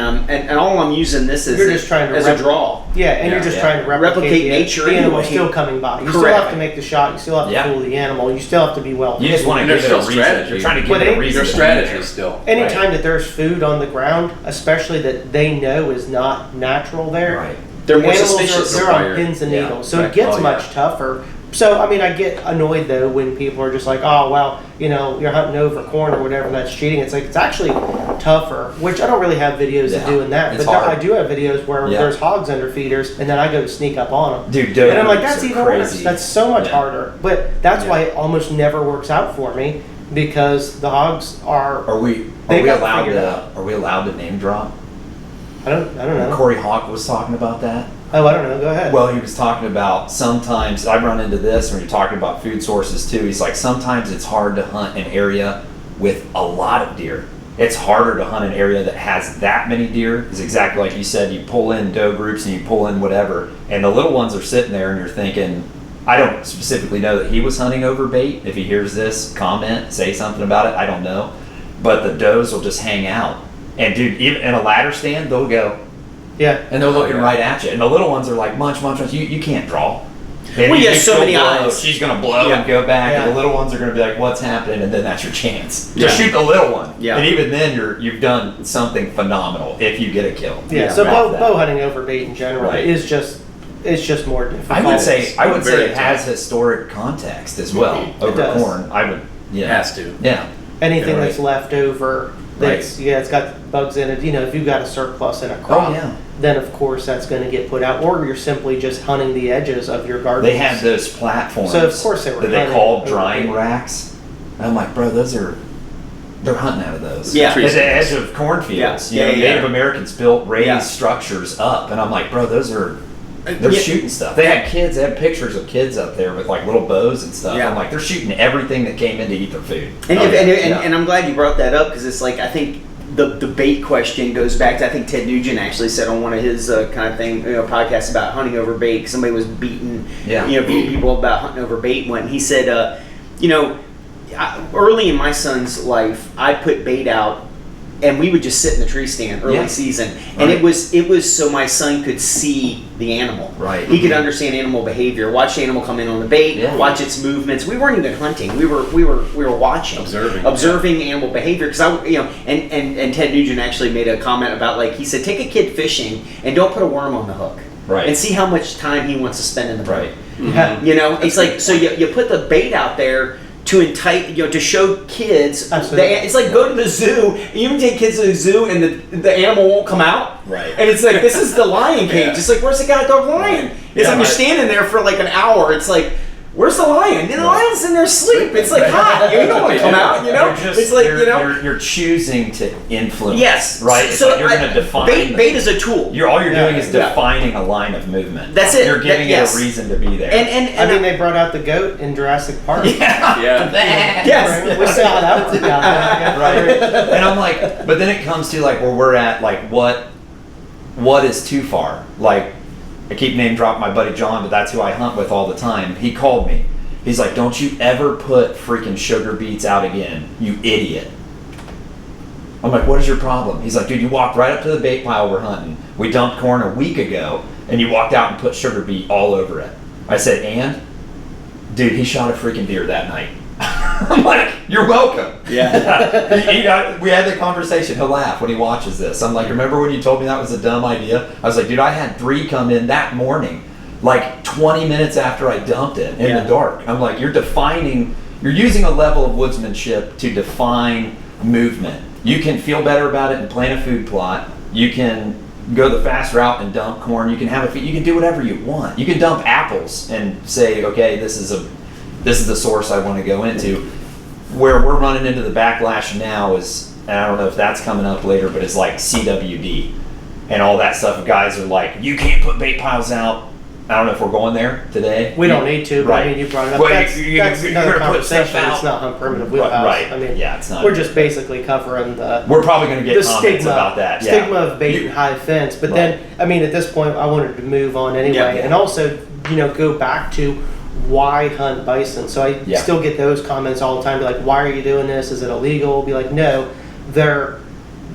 all I'm using this is you're just trying to as a draw. Yeah, and you're just trying to replicate nature. The animal still coming by. You still have to make the shot. You still have to fool the animal. You still have to be well. You just want to give it a reason. Strategy. You're trying to give it a reason. Your strategy still. Anytime that there's food on the ground, especially that they know is not natural there, they're more animals suspicious. They're on pins and needles, so it gets much tougher. So, I mean, I get annoyed, though, when people are just like, oh, well, you're hunting over corn or whatever, that's cheating. It's like, it's actually tougher, which I don't really have videos of doing that. But I do have videos where there's hogs under feeders, and then I go to sneak up on them. Dude, and I'm like, that's even worse. That's so much harder. But that's why it almost never works out for me, because the hogs are... Are we allowed to name drop? I don't know. Corey Hawk was talking about that. Oh, I don't know. Go ahead. Well, he was talking about sometimes, I run into this when you're talking about food sources too. He's like, sometimes it's hard to hunt an area with a lot of deer. It's harder to hunt an area that has that many deer, because exactly like you said, you pull in doe groups and you pull in whatever, and the little ones are sitting there and you're thinking, I don't specifically know that he was hunting over bait. If he hears this, comment, say something about it. I don't know. But the does will just hang out. And dude, even in a ladder stand, they'll go. Yeah. And they're looking right at you. And the little ones are like, munch. You can't draw. And well, yeah, so many eyes. She's going to blow and go back. And the little ones are going to be like, what's happening? And then that's your chance. Just shoot the little one. Yeah. And even then, you've done something phenomenal if you get a kill. Yeah, so bow hunting over bait in general is just... It's just more difficult. I would say it has historic context as well over corn. It has to. Yeah. Anything that's left over, it's got bugs in it. If you've got a surplus in a crop, then of course that's going to get put out. Or you're simply just hunting the edges of your garden. They have those platforms. So of course they were that they call drying racks. And I'm like, bro, they're hunting out of those. Yeah. At the edge of cornfields. Native Americans built raised structures up, and I'm like, bro, they're shooting stuff. They had pictures of kids up there with like little bows and stuff. Yeah. I'm like, they're shooting everything that came in to eat their food. And I'm glad you brought that up, because it's like, I think the bait question goes back to, I think Ted Nugent actually said on one of his kind of thing, podcasts about hunting over bait. Somebody was beating people about hunting over bait. When he said, early in my son's life, I put bait out, and we would just sit in the tree stand early season, and it was so my son could see the animal. Right. He could understand animal behavior, watch the animal come in on the bait, watch its movements. We weren't even hunting. We were watching, observing animal behavior. Because and Ted Nugent actually made a comment about, like, he said, take a kid fishing and don't put a worm on the hook, and see how much time he wants to spend in the boat. It's like, so you put the bait out there to entice, to show kids. It's like go to the zoo. You even take kids to the zoo, and the animal won't come out. Right. And it's like, this is the lion cage. It's like, where's the goddamn lion? It's like you're standing there for like an hour. It's like, where's the lion? And the lion's in there asleep. It's like hot. You don't want to come out. It's like you're choosing to influence. Yes. Right. So like you're going to define. Bait is a tool. All you're doing is defining a line of movement. That's it. You're giving it a reason to be there. And I mean, they brought out the goat in Jurassic Park. Yes. We saw that one. Right. And I'm like, but then it comes to like where we're at, like what is too far? Like, I keep name dropping my buddy John, but that's who I hunt with all the time. He called me. He's like, don't you ever put freaking sugar beets out again, you idiot. I'm like, what is your problem? He's like, dude, you walked right up to the bait pile we're hunting. We dumped corn a week ago, and you walked out and put sugar beet all over it. I said, and? Dude, he shot a freaking deer that night. I'm like, you're welcome. Yeah. We had the conversation. He'll laugh when he watches this. I'm like, remember when you told me that was a dumb idea? I was like, dude, I had 3 come in that morning, like 20 minutes after I dumped it in the dark. I'm like, you're using a level of woodsmanship to define movement. You can feel better about it and plan a food plot. You can go the fast route and dump corn. You can you can do whatever you want. You can dump apples and say, okay, this is the source I want to go into. Where we're running into the backlash now is, and I don't know if that's coming up later, but it's like CWD and all that stuff. Guys are like, you can't put bait piles out. I don't know if we're going there today. We don't need to, but Right. I mean, you brought it up. Well, That's you're another gonna put stuff conversation. out. It's not HuntPrimitive wheelhouse. Right. I mean, Yeah, it's not. we're just basically covering the We're probably going to get comments stigma about that. Yeah. stigma of bait and high fence. But then, I mean, at this point, I wanted to move on anyway, Yeah. and also, go back to why hunt bison. So I still get those comments all the time. Be like, why are you doing this? Is it illegal? Be like, no,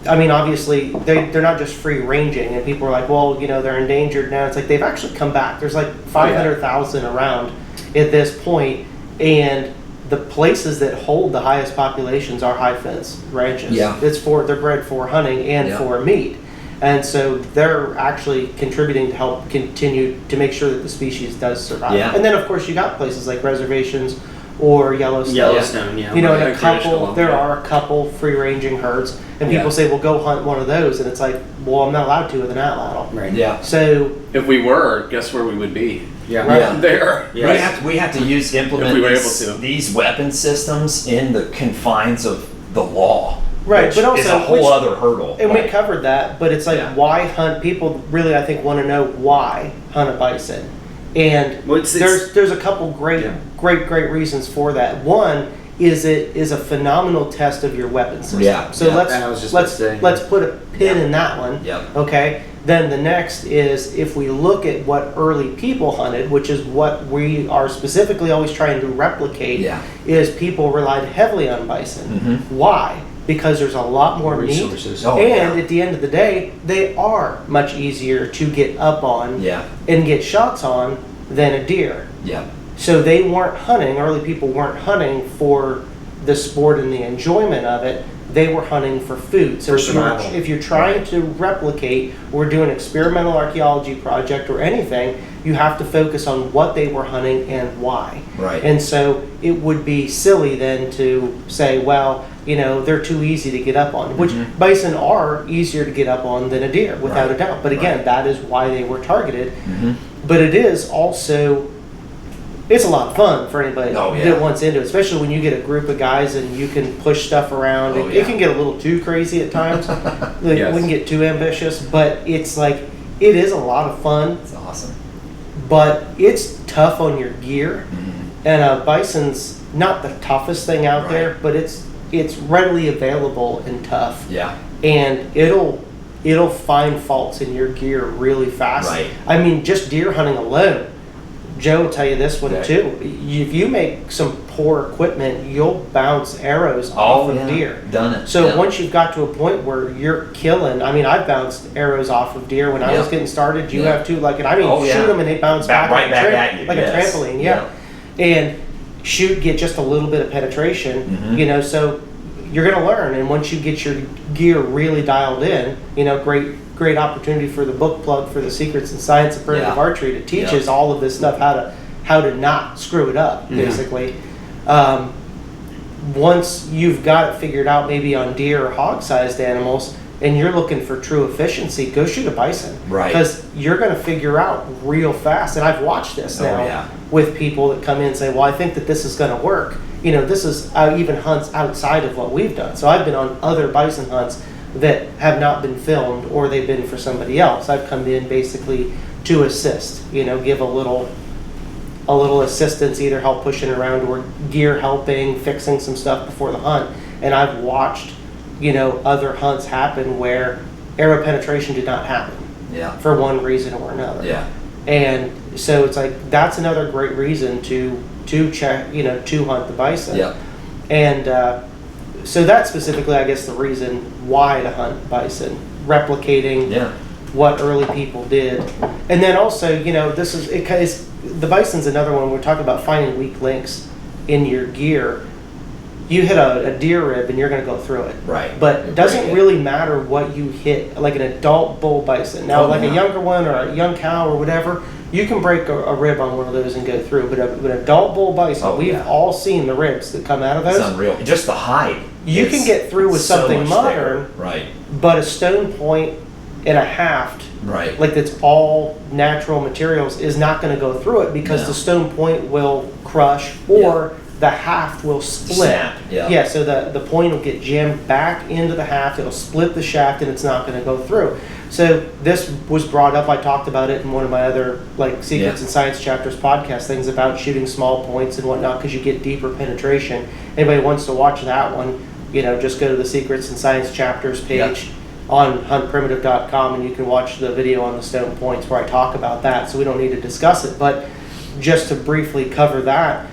obviously they're not just free ranging, and people are like, well, they're endangered now. It's like they've actually come back. There's like 500,000 around at this point, and the places that hold the highest populations are high fence ranches. Yeah. They're bred for hunting and for meat. And so they're actually contributing to help continue to make sure that the species does survive. Yeah. And then of course you got places like reservations or Yellowstone. Yeah. And Recreational, there are a couple free ranging herds, and people say, well, go hunt one of those, and it's like, well, I'm not allowed to with an atlatl. Right. Yeah. So If we were, guess where we would be? Yeah. Yeah. There. Yeah. We have to implement If we were able these, to. these weapon systems in the confines of the law. Right, which but also- is a whole other hurdle. And we Like, covered that, but it's like, Yeah. why hunt? People really, I think, want to know why hunt a bison. And Well, it's- there's a couple great reasons for that. One is it is a phenomenal test of your weapon system. Yeah, So yeah. I was just about to say. let's put a pin in that one. Yep. Okay. Then the next is, if we look at what early people hunted, which is what we are specifically always trying to replicate, is people relied heavily on bison. Why? Because there's a lot more Resources. meat, Oh, and yeah. at the end of the day, they are much easier to get up on Yeah. and get shots on than a deer. Yeah. So they weren't hunting, early people weren't hunting for the sport and the enjoyment of it. They were hunting for food. So For survival. if you're trying to replicate or do an experimental archaeology project or anything, you have to focus on what they were hunting and why. Right. And so it would be silly then to say, well, they're too easy to get up on, which bison are easier to get up on than a deer, without Right. a doubt. But again, Right. that is why they were targeted. But it is also, it's a lot of fun for anybody Oh, yeah. that wants into it, especially when you get a group of guys and you can push stuff around. Oh, It yeah. can get a little too crazy at times. Like, Yes. we can get too ambitious, but it's like, it is a lot of fun, It's awesome. but it's tough on your gear. And a bison's not the toughest thing out Right. there, but it's readily available and tough. Yeah. And it'll find faults in your gear really fast. Right. I mean, just deer hunting alone. Joe will tell you this one Yeah. too. If you make some poor equipment, you'll bounce arrows off of deer. Done it. So Yeah. once you've got to a point where you're killing, I mean, I've bounced arrows off of deer when I was Yeah. getting started. You Yeah. have too. Like, Oh, yeah. shoot them and they bounce back Right like back a at you. like Yes. a trampoline. Yeah. And get just a little bit of penetration. So you're gonna learn, and once you get your gear really dialed in, great opportunity for the book plug for the Secrets and Science of Primitive Yeah. Archery. It teaches all of this stuff, how to not screw it up, basically. Once you've got it figured out, maybe on deer or hog-sized animals, and you're looking for true efficiency, go shoot a bison. Right. Because you're going to figure out real fast, and I've watched this Oh, now yeah. with people that come in and say, well, I think that this is going to work. This is even hunts outside of what we've done. So I've been on other bison hunts that have not been filmed, or they've been for somebody else. I've come in basically to assist, give a little assistance, either help pushing around or gear helping, fixing some stuff before the hunt. And I've watched, other hunts happen where arrow penetration did not happen Yeah. for one reason or another. Yeah. And so it's like, that's another great reason to to hunt the bison. Yep. And so that's specifically, I guess, the reason why to hunt bison, replicating what early people did. And then also, this is because the bison's another one. We're talking about finding weak links in your gear. You hit a deer rib and you're going to go through it. Right. But it doesn't really matter what you hit, like an adult bull bison. Now, a younger one or a young cow or whatever, you can break a rib on one of those and go through. But an adult bull bison, we've all seen the ribs that come out of those. It's unreal. Just the hide. You can get through with something modern, right? But a stone point and a haft, right, like that's all natural materials, is not going to go through it because the stone point will crush or the haft will split. Snap. Yeah. So the point will get jammed back into the haft. It'll split the shaft and it's not going to go through. So this was brought up. I talked about it in one of my other Secrets and Science Chapters podcast things about shooting small points and whatnot because you get deeper penetration. Anybody wants to watch that one, just go to the Secrets and Science Chapters page on HuntPrimitive.com and you can watch the video on the stone points where I talk about that. So we don't need to discuss it, but just to briefly cover that,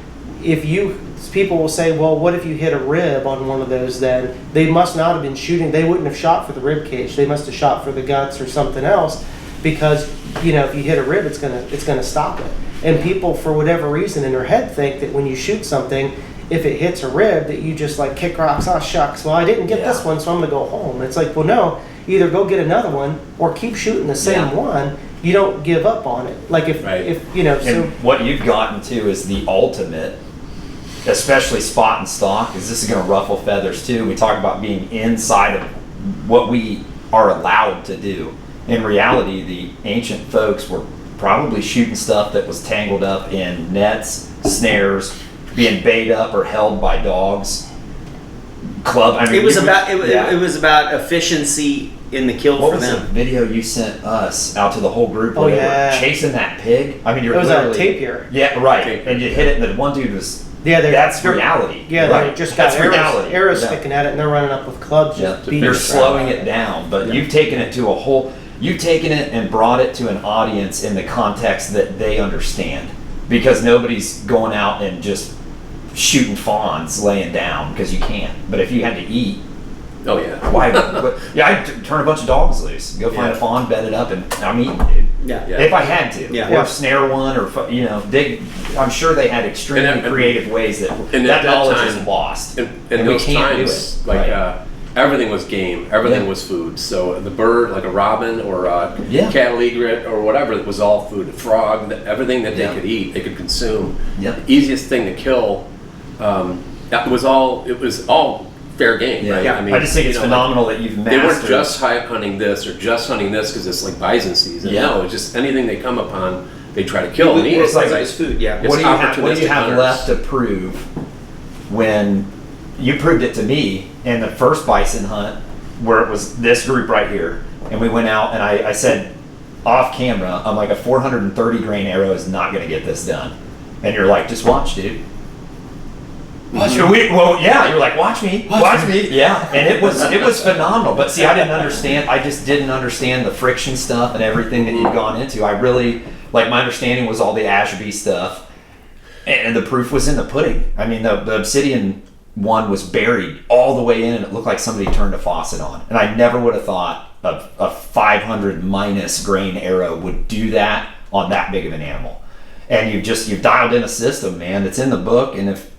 people will say, well, what if you hit a rib on one of those? Then they must not have been shooting. They wouldn't have shot for the rib cage. They must have shot for the guts or something else, because if you hit a rib, it's gonna stop it. And people, for whatever reason, in their head think that when you shoot something, if it hits a rib, that you just kick rocks. Oh shucks! Well, I didn't get this one, so I'm gonna go home. It's like, well, no. Either go get another one or keep shooting the same one. You don't give up on it. And what you've gotten to is the ultimate, especially spot and stalk, is this is going to ruffle feathers too. We talk about being inside of what we are allowed to do. In reality, the ancient folks were probably shooting stuff that was tangled up in nets, snares, being bait up or held by dogs. It was about efficiency in the kill for them. What was the video you sent us out to the whole group where they were chasing that pig? I mean, it was a tapir. Yeah, right. And you hit it, and the one dude was. Yeah, that's reality. Yeah, right. They just got arrows sticking at it, and they're running up with clubs. Yeah, they're slowing it down, but you've taken it to a whole. You've taken it and brought it to an audience in the context that they understand, because nobody's going out and just shooting fawns laying down because you can't. But if you had to eat. Oh yeah. Why? I'd turn a bunch of dogs loose, go find a fawn, bed it up, and I'm eating, dude. Yeah. If I had to, or snare one, or dig. I'm sure they had extremely creative ways that knowledge is lost. In those times, everything was game, everything was food. So the bird, like a robin or a cattle egret or whatever, it was all food. A frog, everything that they could eat, they could consume. The easiest thing to kill, it was all fair game, right? I mean, I just think it's phenomenal that you've mastered. They weren't just hunting this or just hunting this because it's like bison season. No, it's just anything they come upon, they try to kill and eat. It's like it's food. Yeah. What do you have left to prove when you proved it to me in the first bison hunt, where it was this group right here, and we went out and I said off camera, I'm like, a 430 grain arrow is not going to get this done, and you're like, just watch, dude. You're like, watch me, yeah, and it was phenomenal. But see, I just didn't understand the friction stuff and everything that you'd gone into. I really, my understanding was all the Ashby stuff, and the proof was in the pudding. I mean, the obsidian one was buried all the way in, and it looked like somebody turned a faucet on. And I never would have thought a 500 minus grain arrow would do that on that big of an animal. And you've dialed in a system, man, that's in the book. And if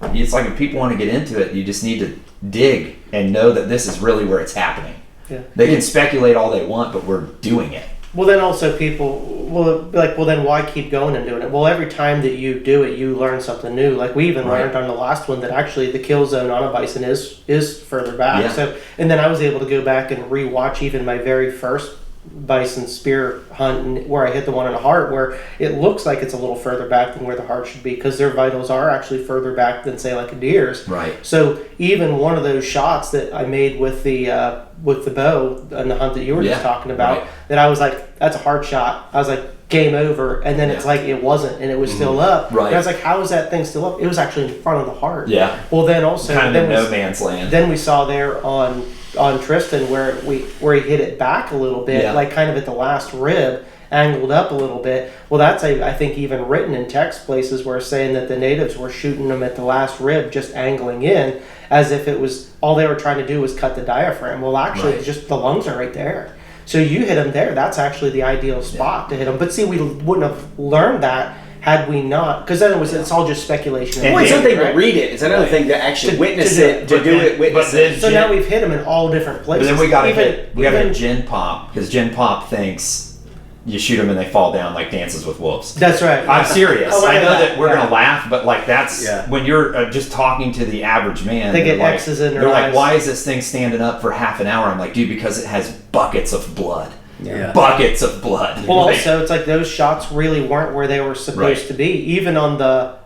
people want to get into it, you just need to dig and know that this is really where it's happening. Yeah. They can speculate all they want, but we're doing it. Well, then also people will be like, well, then why keep going and doing it? Well, every time that you do it, you learn something new. Like we even learned on the last one that actually the kill zone on a bison is further back. Yeah. So, and then I was able to go back and rewatch even my very first bison spear hunt where I hit the one in the heart, where it looks like it's a little further back than where the heart should be, because their vitals are actually further back than, say, like a deer's. Right. So even one of those shots that I made with the bow and the hunt that you were just talking about, that I was like, that's a hard shot. I was like, game over. And then it's like it wasn't, and it was still up. Right. And I was like, how is that thing still up? It was actually in front of the heart. Yeah. Well, then also kind of in no man's land. Then we saw there on Tristan where he hit it back a little bit, like kind of at the last rib, angled up a little bit. Well, that's I think even written in text places where it's saying that the natives were shooting them at the last rib, just angling in, as if it was all they were trying to do was cut the diaphragm. Well, actually, just the lungs are right there. So you hit them there. That's actually the ideal spot to hit them. But see, we wouldn't have learned that had we not, because then it's all just speculation. Well, it's one thing to read it. It's another thing to actually witness it. Witness it. So now we've hit them in all different places. But then we got to hit Gen Pop, because Gen Pop thinks you shoot them and they fall down like Dances with Wolves. That's right. I'm serious. Oh, I know that we're gonna laugh, but like that's when you're just talking to the average man. They get X's in their They're eyes. like, "Why is this thing standing up for half an hour?" I'm like, "Dude, because it has buckets of blood." Yeah. Buckets of blood. Well, also it's like those shots really weren't where they were supposed to be. Even on the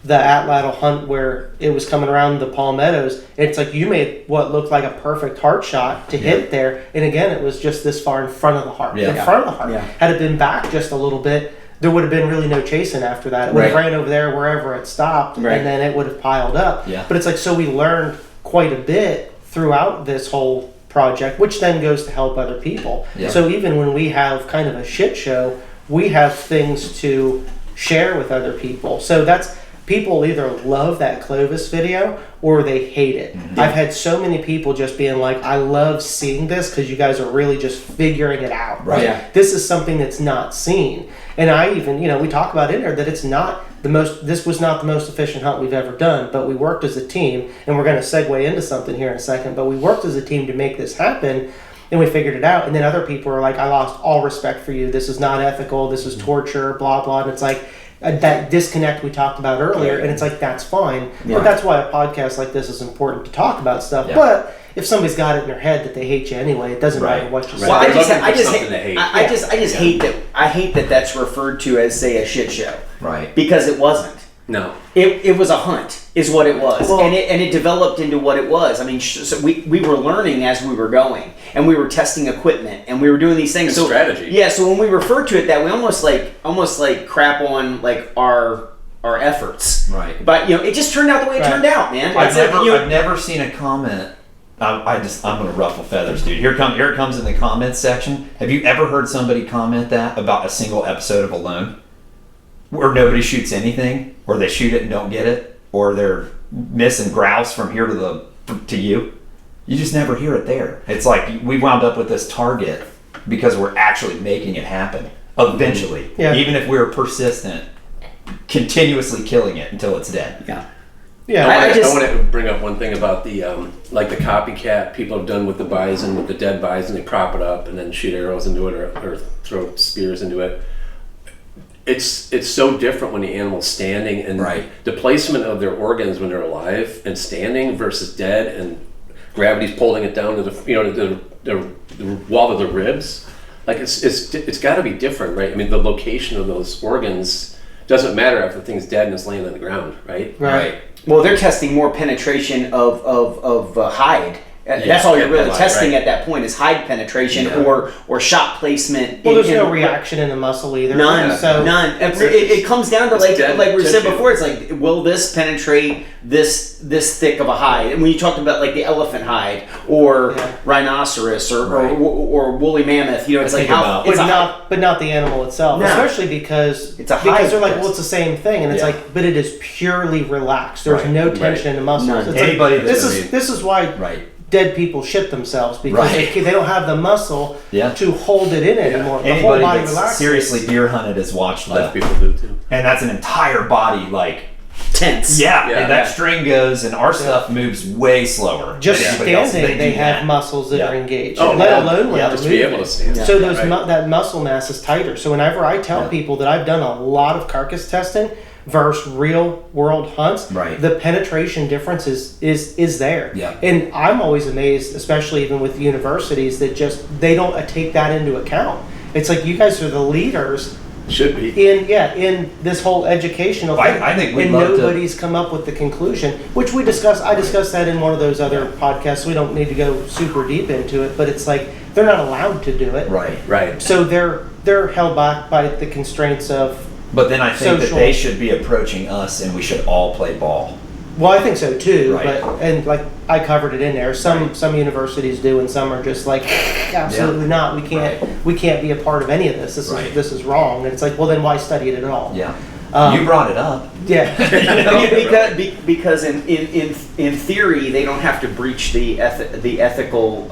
Atlatl hunt where it was coming around the palmettos, it's like you made what looked like a perfect heart shot to hit there, and again it was just this far in front of the heart. In front of the heart. Yeah. Had it been back just a little bit, there would have been really no chasing after that. It would have ran over there wherever it stopped, and then it would have piled up. Yeah. But it's like, so we learned quite a bit throughout this whole project, which then goes to help other people. Yeah. So even when we have kind of a shit show, we have things to share with other people. So that's, people either love that Clovis video or they hate it. Mm-hmm. I've had so many people just being like, I love seeing this because you guys are really just figuring it out. Right. Yeah. This is something that's not seen. And I even, we talk about in there that it's not this was not the most efficient hunt we've ever done, but we worked as a team, and we're going to segue into something here in a second, but we worked as a team to make this happen, and we figured it out. And then other people are like, I lost all respect for you. This is not ethical. This is torture, blah, blah. And it's like that disconnect we talked about earlier, and it's like, that's fine. Yeah. But that's why a podcast like this is important to talk about stuff. Yeah. But if somebody's got it in their head that they hate you anyway, it doesn't matter what you say. Well, I just hate that that's referred to as, say, a shit show. Right. Because it wasn't. No. It was a hunt, is what it was. Well, and it developed into what it was. I mean, so we were learning as we were going, and we were testing equipment, and we were doing these things. So strategy. Yeah, so when we refer to it that, we almost like crap on like our efforts. Right. But it just turned out the way it turned out, man. I've never seen a comment. I'm gonna ruffle feathers, dude. Here it comes in the comments section. Have you ever heard somebody comment that about a single episode of Alone? Where nobody shoots anything, or they shoot it and don't get it, or they're missing grouse from here to you. You just never hear it there. It's like we wound up with this target because we're actually making it happen eventually. Yeah. Even if we're persistent, continuously killing it until it's dead. Yeah. Yeah. I want to bring up one thing about the like the copycat people have done with the bison, with the dead bison. They prop it up and then shoot arrows into it or throw spears into it. It's so different when the animal's standing, and the placement of their organs when they're alive and standing versus dead, and gravity's pulling it down to the wall of the ribs. Like it's got to be different, right? I mean, the location of those organs doesn't matter if the thing's dead and it's laying on the ground, right? Right. Well, they're testing more penetration of hide. That's all you're really testing at that point is hide penetration or shot placement. Well, there's no reaction in the muscle either. None. It comes down to like we said before. It's like, will this penetrate this thick of a hide? And when you talked about like the elephant hide or rhinoceros or woolly mammoth, it's like how but not the animal itself, especially because it's a hide. Because they're like, well, it's the same thing, and it's like, but it is purely relaxed. There's no tension in the muscles. It's anybody like, this is why dead people shit themselves because they don't have the muscle to hold it in anymore. The whole body relaxes. Seriously deer hunted has watched that. People do too. And that's an entire body like tense. And that string goes and our stuff moves way slower. Just standing, they have muscles that are engaged. Oh, let alone when they're just be able to stand. So that muscle mass is tighter. So whenever I tell people that I've done a lot of carcass testing versus real world hunts, the penetration difference is there. Yeah. And I'm always amazed, especially even with universities, that just they don't take that into account. It's like you guys are the leaders. Should be. In this whole educational thing. I think and nobody's come up with the conclusion, which we discussed. I discussed that in one of those other podcasts. We don't need to go super deep into it, but it's like they're not allowed to do it. Right. So they're held back by the constraints of. But then I think that they should be approaching us, and we should all play ball. Well, I think so too, Right. and like I covered it in there. Some universities do, and some are just like, absolutely not. We can't be a part of any of this. This is wrong. And it's like, well, then why study it at all? Yeah. You brought it up. Yeah. because in theory they don't have to breach the ethical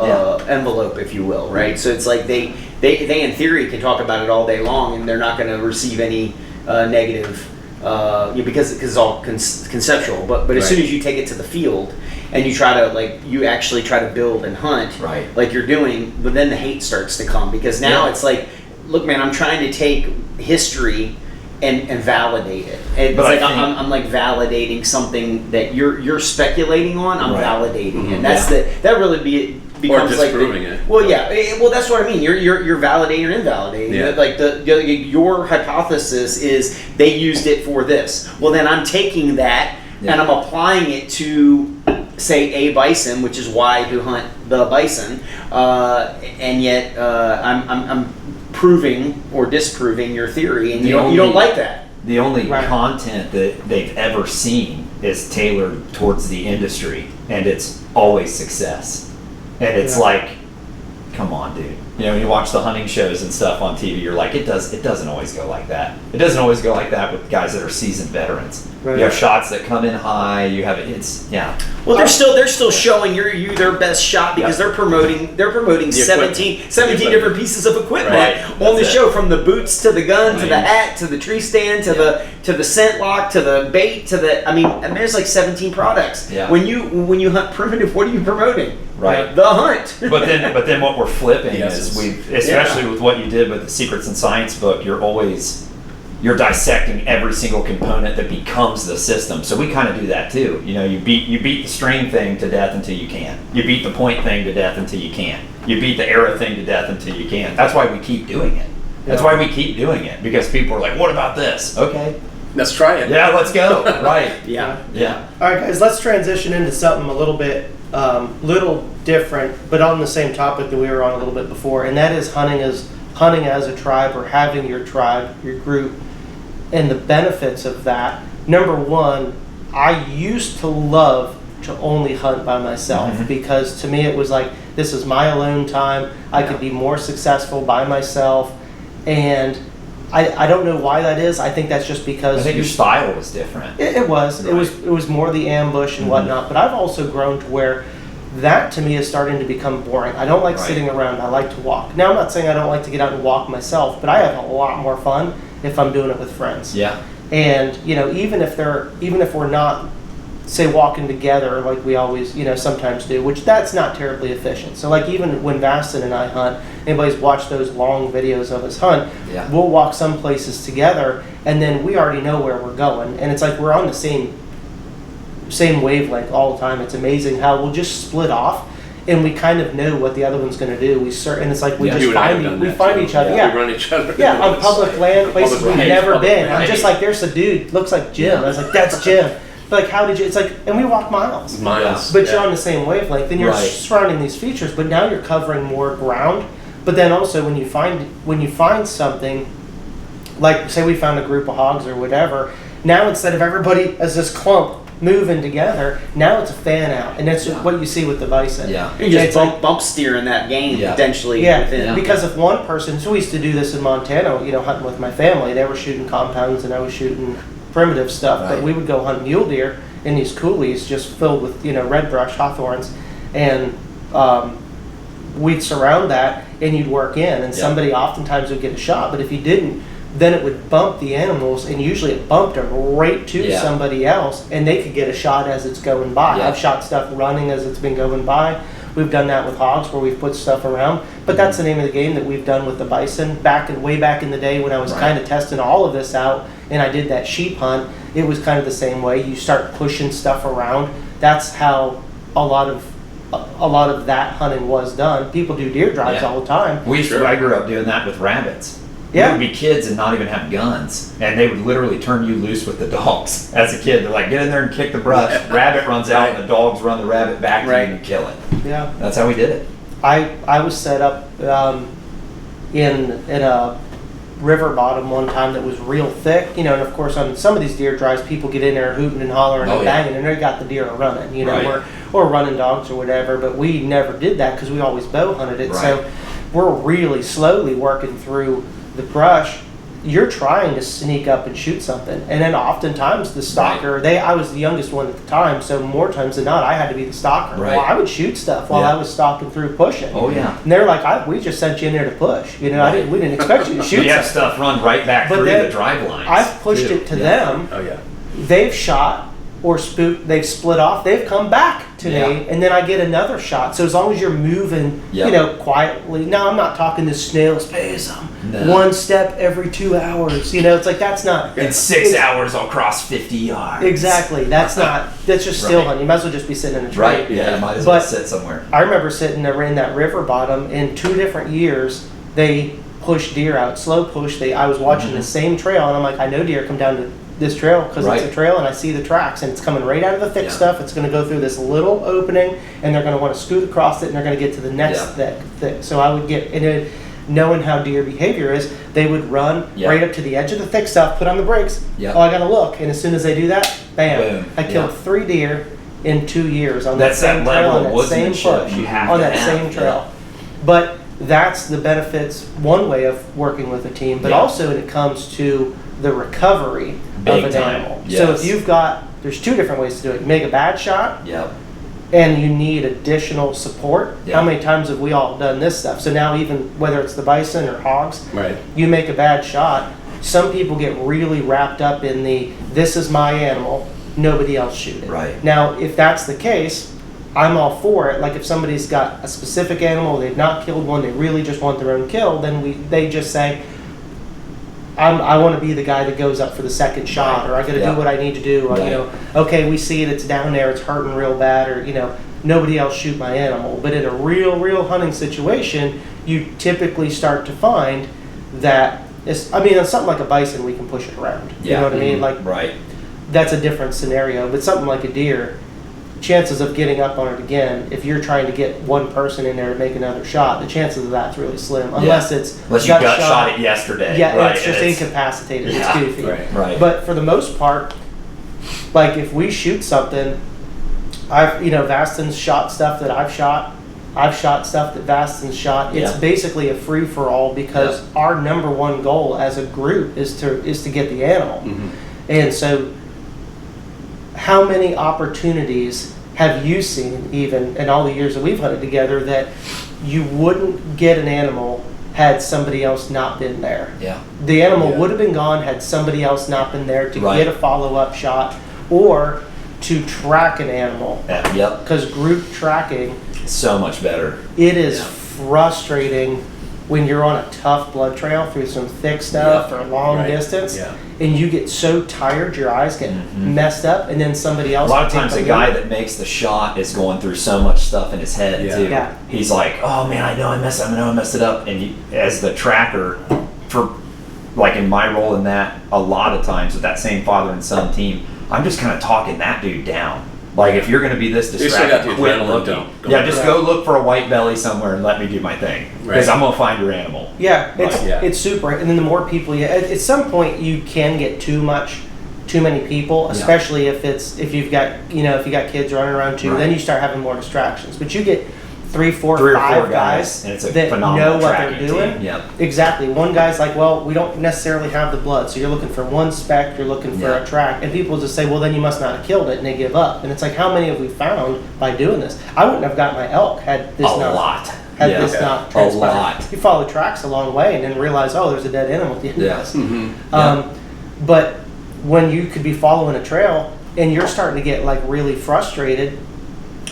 envelope, if you will, right? So it's like they in theory can talk about it all day long, and they're not going to receive any negative. Because it's all conceptual, but as soon as you take it to the field and you try to you actually try to build and hunt, like you're doing, but then the hate starts to come, because now it's like, look, man, I'm trying to take history and validate it. It's like I'm like validating something that you're speculating on. I'm validating it. That's that really becomes or disproving it. Well, well, that's what I mean. You're validating or invalidating. Yeah. Like your hypothesis is they used it for this. Well, then I'm taking that and I'm applying it to, say, a bison, which is why you hunt the bison, and yet I'm proving or disproving your theory, and you don't like that. The only content that they've ever seen is tailored towards the industry, and it's always success. And it's like, come on, dude. When you watch the hunting shows and stuff on TV, you're like, it doesn't always go like that. It doesn't always go like that with guys that are seasoned veterans. Right. You have shots that come in high. You have Well, they're still showing you their best shot, because they're promoting 17 different pieces of equipment on the show, from the boots to the gun to the hat to the tree stand to the scent lock to the bait to the there's like 17 products. Yeah. When you hunt primitive, what are you promoting? Right. The hunt. but then what we're flipping is especially with what you did with the Secrets and Science book, you're dissecting every single component that becomes the system. So we kind of do that too. You beat the string thing to death until you can. You beat the point thing to death until you can. You beat the arrow thing to death until you can. That's why we keep doing it. That's why we keep doing it, because people are like, what about this? Okay. Let's try it. Yeah, let's go. Right. Yeah. All right, guys, let's transition into something a little bit little different, but on the same topic that we were on a little bit before, and that is hunting as a tribe, or having your tribe, your group, and the benefits of that. Number one, I used to love to only hunt by myself, because to me it was like, this is my alone time. I could be more successful by myself, and I don't know why that is. I think that's just because I think your style was different. It was. Right. It was more the ambush and whatnot. But I've also grown to where that to me is starting to become boring. I don't like sitting around. I like to walk. Now, I'm not saying I don't like to get out and walk myself, but I have a lot more fun if I'm doing it with friends. Yeah. And even if we're not, say, walking together like we always sometimes do, which that's not terribly efficient. So like even when Bison and I hunt, anybody's watched those long videos of us hunt, we'll walk some places together, and then we already know where we're going, and it's like we're on the same wavelength all the time. It's amazing how we'll just split off, and we kind of know what the other one's going to do. And it's like we just find each other. We run each other. Yeah, on public land, places we've never been. I'm just like, there's a dude, looks like Jim. I was like, that's Jim. But like, how did you? It's like, and we walk miles. But you're on the same wavelength. Then you're surrounding these features, but now you're covering more ground. But then also when you find something, like say we found a group of hogs or whatever, now instead of everybody as this clump moving together, now it's a fan out, and that's what you see with the bison. Yeah, you just bump steer in that game potentially. Because if one person, so we used to do this in Montana, hunting with my family. They were shooting compounds and I was shooting primitive stuff, but we would go hunt mule deer in these coulees just filled with red brush, hawthorns, and we'd surround that and you'd work in, and somebody oftentimes would get a shot, but if you didn't, then it would bump the animals, and usually it bumped them right to somebody else, and they could get a shot as it's going by. I've shot stuff running as it's been going by. We've done that with hogs where we've put stuff around, but that's the name of the game that we've done with the bison. Way back in the day when I was kind of testing all of this out, and I did that sheep hunt, it was kind of the same way. You start pushing stuff around. That's how a lot of that hunting was done. People do deer drives all the time. I grew up doing that with rabbits. Yeah. We would be kids and not even have guns, and they would literally turn you loose with the dogs. As a kid, they're like, get in there and kick the brush. Rabbit runs out, and the dogs run the rabbit back to you and kill it. Yeah. That's how we did it. I was set up in a river bottom one time that was real thick, and of course on some of these deer drives, people get in there hooting and hollering and banging, and they got the deer running, or running dogs or whatever. But we never did that because we always bow hunted it. So we're really slowly working through the brush. You're trying to sneak up and shoot something, and then oftentimes the stalker. I was the youngest one at the time, so more times than not, I had to be the stalker. Right. Well, I would shoot stuff while I was stalking through pushing. Oh yeah. And they're like, "We just sent you in there to push. We didn't expect you to shoot." You have something. stuff run right back through the drive lines. I've pushed it to them. Oh yeah. They've shot or spooked. They've split off. They've come back to me, and then I get another shot. So as long as you're moving, quietly. Now I'm not talking this snail's pace. One step every 2 hours. It's like that's not. In 6 hours, I'll cross 50 yards. Exactly. That's not. That's just still hunting. You might as well just be sitting in a tree. Right. Yeah. You might as well sit somewhere. I remember sitting there in that river bottom in 2 different years. They pushed deer out, slow push. I was watching the same trail, and I'm like, I know deer come down to this trail because it's a trail, and I see the tracks, and it's coming right out of the thick stuff. It's going to go through this little opening, and they're going to want to scoot across it, and they're going to get to the next thick. So I would get in it, knowing how deer behavior is, they would run right up to the edge of the thick stuff, put on the brakes. Oh, I got to look, and as soon as they do that, bam! I killed 3 deer in 2 years on that same trail, on that same push, on that same trail. But that's the benefits. One way of working with a team, but also when it comes to the recovery of an animal. So if you've got, there's 2 different ways to do it. You make a bad shot, and you need additional support. How many times have we all done this stuff? So now even whether it's the bison or hogs, you make a bad shot. Some people get really wrapped up in this is my animal, nobody else shoot it. Now, if that's the case, I'm all for it. Like if somebody's got a specific animal, they've not killed one, they really just want their own kill, then they just say, I want to be the guy that goes up for the second shot, or I got to do what I need to do. Or, okay, we see it, it's down there, it's hurting real bad, or nobody else shoot my animal. But in a real hunting situation, you typically start to find that on something like a bison, we can push it around. You know what I mean? Like that's a different scenario. But something like a deer, chances of getting up on it again, if you're trying to get one person in there to make another shot, the chances of that's really slim. Unless you got shot it yesterday. Yeah, it's just incapacitated. It's goofy. But for the most part, like if we shoot something, Vaston's shot stuff that I've shot. I've shot stuff that Vaston's shot. It's basically a free for all because our number one goal as a group is to get the animal. And so, how many opportunities have you seen, even in all the years that we've hunted together, that you wouldn't get an animal had somebody else not been there? The animal would have been gone had somebody else not been there to get a follow-up shot or to track an animal. Because group tracking, so much better. It is frustrating when you're on a tough blood trail through some thick stuff or long distance, and you get so tired, your eyes get messed up, and then somebody else. A lot of times, the guy that makes the shot is going through so much stuff in his head too. He's like, "Oh man, I know I messed it up," and as the tracker, for like in my role in that, a lot of times with that same father and son team, I'm just kind of talking that dude down. Like if you're going to be this distracted, quit looking. Just go look for a white belly somewhere and let me do my thing because I'm going to find your animal. It's super. And then the more people at some point you can get too many people, especially if you've got kids running around too. Then you start having more distractions. But you get 3, 4, 5 guys and it's a that know what they're doing. Team. Exactly. One guy's like, well, we don't necessarily have the blood, so you're looking for one speck, you're looking for a track, and people just say, well, then you must not have killed it, and they give up. And it's like, how many have we found by doing this? I wouldn't have got my elk had this not transpired. A lot. You follow tracks a long way and then realize, oh, there's a dead animal at the end of this. But when you could be following a trail and you're starting to get like really frustrated,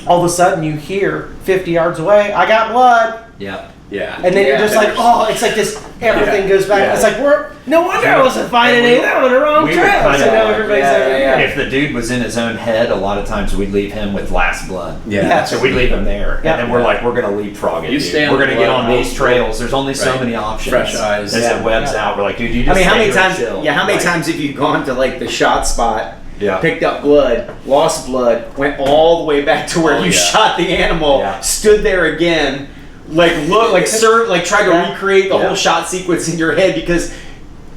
all of a sudden you hear 50 yards away, I got blood. And then you're just like, oh, it's like this, everything goes back. It's like, no wonder I wasn't finding any of that on the wrong trail. So now everybody's If the dude was in his own head, a lot of times we'd leave him with last blood. So we'd leave him there. And then we're like, we're going to leapfrog it. We're going to get on these trails. There's only so many options. Fresh eyes. As it webs out, we're like, dude, you just how many times have you gone to like the shot spot, picked up blood, lost blood, went all the way back to where you shot the animal, stood there again, tried to recreate the whole shot sequence in your head because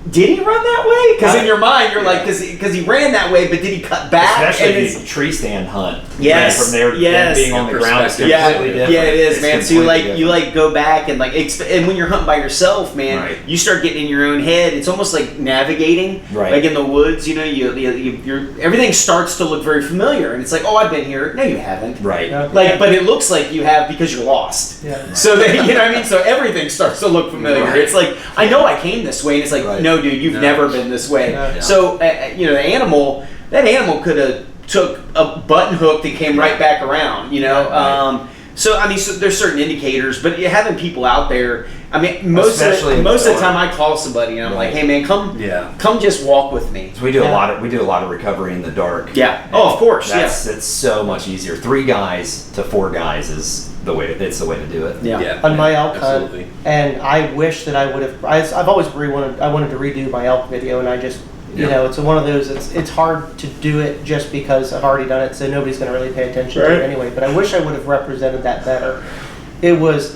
did he run that way? Because in your mind, you're Yeah. like, because he ran that way, but did he cut back? Especially And if you tree stand hunt. Yes, From there, yes. being on the ground is Perspective. completely yeah, different. it is, It's man. So you completely like go back and and when you're hunting by yourself, man, Right. you start getting in your own head. It's almost like navigating, Right. like in the woods. You know, you're everything starts to look very familiar, and it's like, oh, I've been here. No, you haven't. Right. Yeah. But it looks like you have because you're lost. Yeah. So you know what I mean. So everything starts to look familiar. Right. It's like I know I came this way, and it's like, Right. no, dude, you've No. never been this way. Yeah. So that animal could have took a button hook that came right back around. You know. Right. So I mean, there's certain indicators, but having people out there. I mean, most of Especially in the the time I call somebody and I'm like, Right. hey man, come just walk with me. So we do Yeah. a lot of recovery in the dark. Yeah. Oh, of course. It's so much easier. 3 guys to 4 guys is the way. It's the way to do it. Yeah. On my elk absolutely. hunt, and I wish that I would have. I've always wanted to redo my elk video, and I just, you Yeah. know, it's one of those. It's hard to do it just because I've already done it, so nobody's going to really pay attention to Right. it anyway. But I wish I would have represented that better. It was.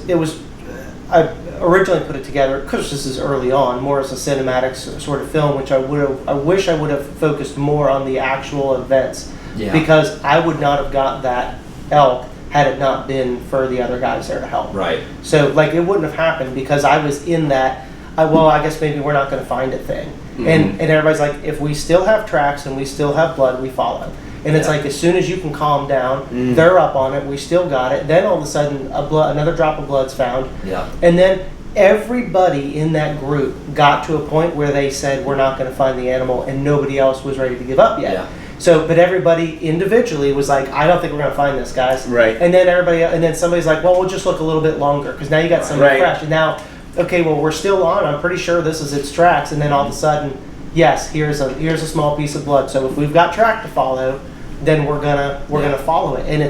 I originally put it together because this is early on, more as a cinematic sort of film, which I wish I would have focused more on the actual events, Yeah. because I would not have got that elk had it not been for the other guys there to help. Right. So like it wouldn't have happened because I was in that. I guess maybe we're not going to find a thing, and everybody's like, if we still have tracks and we still have blood, we follow. And it's Yeah. like as soon as you can calm down, they're up on it. We still got it. Then all of a sudden, another drop of blood's found, Yeah. and then everybody in that group got to a point where they said we're not going to find the animal, and nobody else was ready to give up yet. Yeah. So, but everybody individually was like, I don't think we're going to find this, guys. Right. And then somebody's like, well, we'll just look a little bit longer because now you got somebody Right. fresh. And now, okay, well, we're still on. I'm pretty sure this is its tracks. And then all of a sudden, yes, here's a small piece of blood. So if we've got track to follow, then we're gonna follow it. And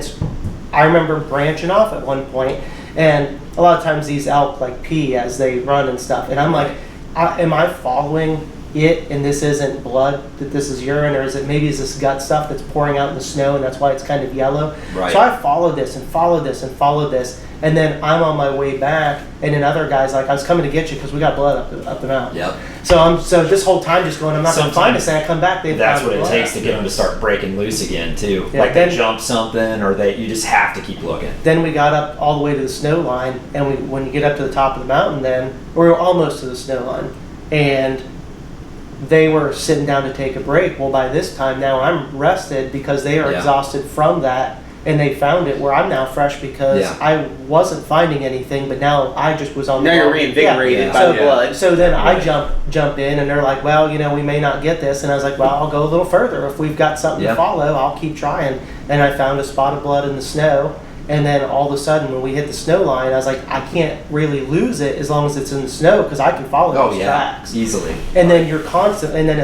I remember branching off at one point, and a lot of times these elk like pee as they run and stuff. And I'm like, am I following it, and this isn't blood, that this is urine, or is this gut stuff that's pouring out in the snow, and that's why it's kind of yellow? Right. So I followed this and followed this and followed this, and then I'm on my way back, and then other guys like, I was coming to get you because we got blood up the mountain. Yep. So this whole time just going, I'm not going to find this, and I come back, That's what it takes to get them to start breaking loose again too. Yeah, like they then- jump something, or you just have to keep looking. Then we got up all the way to the snow line, and when you get up to the top of the mountain, then we're almost to the snow line, and they were sitting down to take a break. Well, by this time now I'm rested because they are Yeah. exhausted from that, and they found it where I'm now fresh because Yeah. I wasn't finding anything, but now I just was on the Now you're wrong- reinvigorated Yeah. by So- the blood. So then I Right. jump in, and they're like, well, we may not get this. And I was like, well, I'll go a little further. If we've got something Yeah. to follow, I'll keep trying. And I found a spot of blood in the snow. And then all of a sudden, when we hit the snow line, I was like, I can't really lose it as long as it's in the snow because I can follow Oh those yeah, tracks. easily. And then you're constant, and then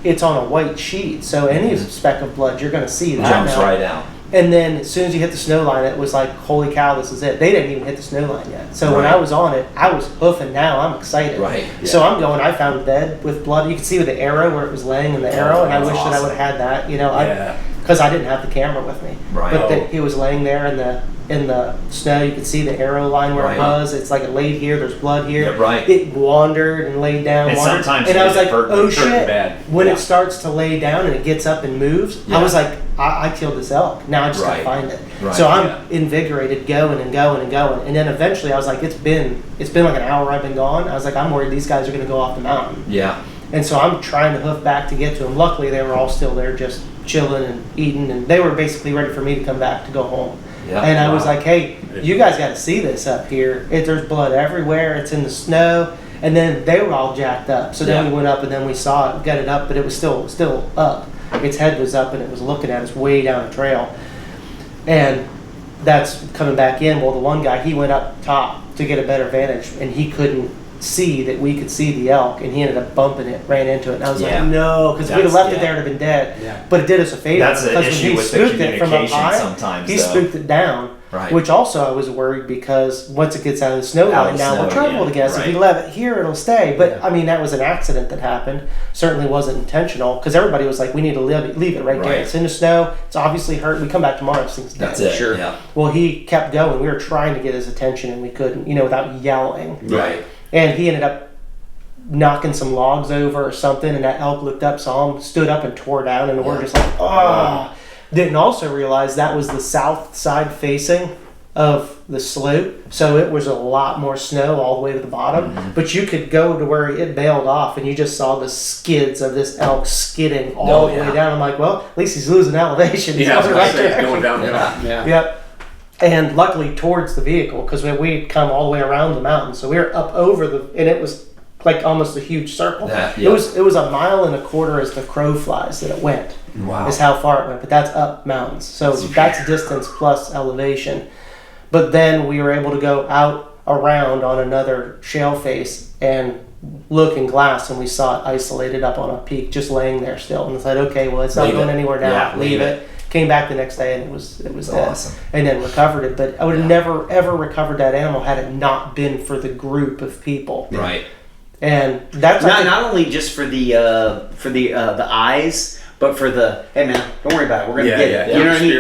it's on a white sheet. So any speck of blood, you're going to see that. Jumps now. right out. And then as soon as you hit the snow line, it was like, holy cow, this is it. They didn't even hit the snow line yet. So when Right. I was on it, I was hoofing now. I'm excited. Right. So I'm going, I found a bed with blood. You could see with the arrow where it was laying in the arrow, and I that's wish that I awesome. would have had that, Yeah. because I didn't have the camera with me. Right. But he was laying there in the snow. You could see the arrow line where Right. it was. It's like it laid here, there's blood here. Yeah, right. It wandered and laid down. And wandered, sometimes and you I was get like, hurt- oh hurt shit. bad. When Yeah. it starts to lay down and it gets up and moves, Yeah. I was like, I killed this elk. Now I just Right. gotta find it. Right, So I'm yeah. invigorated, going and going and going. And then eventually I was like, it's been like an hour I've been gone. I was like, I'm worried these guys are gonna go off the mountain. Yeah. And so I'm trying to hoof back to get to them. Luckily, they were all still there, just chilling and eating, and they were basically ready for me to come back to go home. Yeah. And I was Wow. like, "Hey, you guys got to see this up here. There's blood everywhere. It's in the snow." And then they were all jacked up. So then Yeah. we went up, and then we saw it, got it up, but it was still up. Its head was up, and it was looking at us way down the trail. And that's coming back in. Well, the one guy, he went up top to get a better vantage, and he couldn't see that we could see the elk, and he ended up bumping it, ran into it. And I was Yeah. like, no, because if we'd have left it Yeah. there, it'd have been dead. Yeah. But it did us a favor. That's the because when issue he with the spooked it from up communication high, sometimes, he though. spooked it down. Right. Which also I was worried because once it gets out of the snow Out line, of the now we're snow troubled again, again. So if right. you leave it here, it'll stay. But Yeah. I mean, that was an accident that happened. Certainly wasn't intentional because everybody was like, we need to leave it right there. Right. It's in the snow. It's obviously hurt. We come back tomorrow, this thing's dead. That's it. Sure. Yeah. Well, he kept going. We were trying to get his attention and we couldn't, without yelling. Right. And he ended up knocking some logs over or something, and that elk looked up, saw him, stood up and tore down, and we're just like, oh. Didn't also realize that was the south side facing of the slope, so it was a lot more snow all the way to the bottom. But you could go to where it bailed off, and you just saw the skids of this elk skidding all the way down. I'm like, well, at least he's losing elevation. He's Yeah, right there. going downhill. Yep. And luckily towards the vehicle, because we'd come all the way around the mountain, so we were up over and it was like almost a huge circle. It was 1.25 miles as the crow flies that it went. Wow. Is how far it went, but that's up mountains, so that's distance plus elevation. But then we were able to go out around on another shale face and look in glass, and we saw it isolated up on a peak, just laying there still. And I said, okay, well, it's not going anywhere now. Yeah, leave it. Came back the next day, and it was dead. Awesome. And then recovered it. But I would have never ever recovered that animal had it not been for the group of people. Right. And that's not only just for the eyes, but for the, hey man, don't worry about it. We're gonna get it. You know what I mean?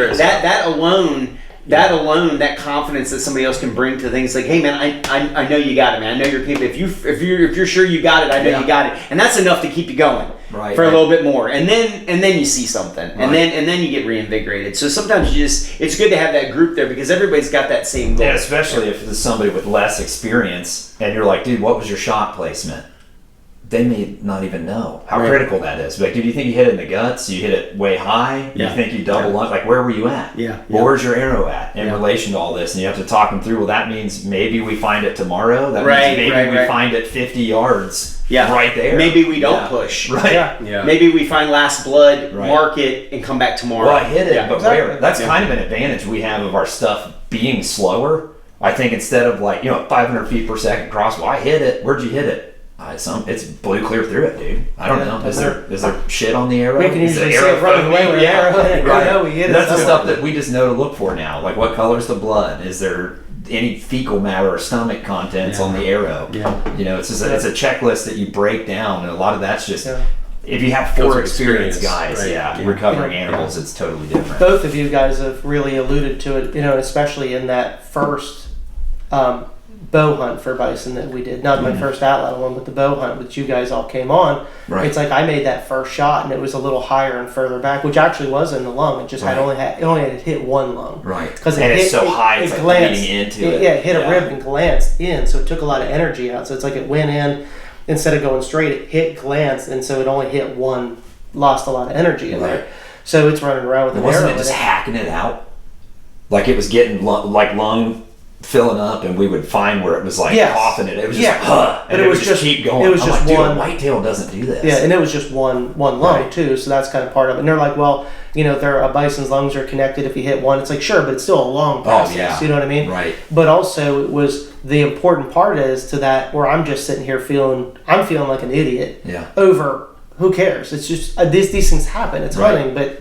That alone, that confidence that somebody else can bring to things, like, hey man, I know you got it, man. I know you're capable. If you're sure you got it, I know you got it, and that's enough to keep you going for a little bit more. And then you see something, and then you get reinvigorated. So sometimes it's good to have that group there because everybody's got that same goal. Yeah, especially if there's somebody with less experience, and you're like, dude, what was your shot placement? They may not even know how critical that is. Like, dude, you think you hit it in the guts? You hit it way high? You think you double lunge? Like, where were you at? Well, where's your arrow at in relation to all this? And you have to talk them through, well, that means maybe we find it tomorrow. That means maybe we find it 50 yards right there. Maybe we don't push. Maybe we find last blood, mark it, and come back tomorrow. Well, I hit it, but where? That's kind of an advantage we have of our stuff being slower. I think instead of 500 feet per second cross, well, I hit it. Where'd you hit it? It's blew clear through it, dude. I don't know. Is there shit on the arrow? We can usually see it running away with the arrow. That's the stuff that we just know to look for now. Like, what color's the blood? Is there any fecal matter or stomach contents on the arrow? It's just it's a checklist that you break down, and a lot of that's just if you have 4 experienced guys, recovering animals, it's totally different. Both of you guys have really alluded to it, especially in that first bow hunt for bison that we did. Not my first outlaw one, but the bow hunt that you guys all came on. It's like I made that first shot, and it was a little higher and further back, which actually was in the lung. It just had only had hit one lung. Because it's so high, it's like leaning into it. It hit a rib and glanced in, so it took a lot of energy out. So it's like it went in, instead of going straight, it hit, glanced, and so it only hit one, lost a lot of energy in there. So it's running around with an arrow. Wasn't it just hacking it out? Like it was getting lung filling up, and we would find where it was coughing it. It was just but it was just keep going. It was just one. Whitetail doesn't do this. Yeah, and it was just one lung too. So that's kind of part of it. And they're like, well, a bison's lungs are connected. If you hit one, it's like sure, but it's still a long process. You know what I mean? Right. But also, it was the important part is to that where I'm just sitting here feeling like an idiot. Yeah. Over who cares? It's just these things happen. It's hunting, but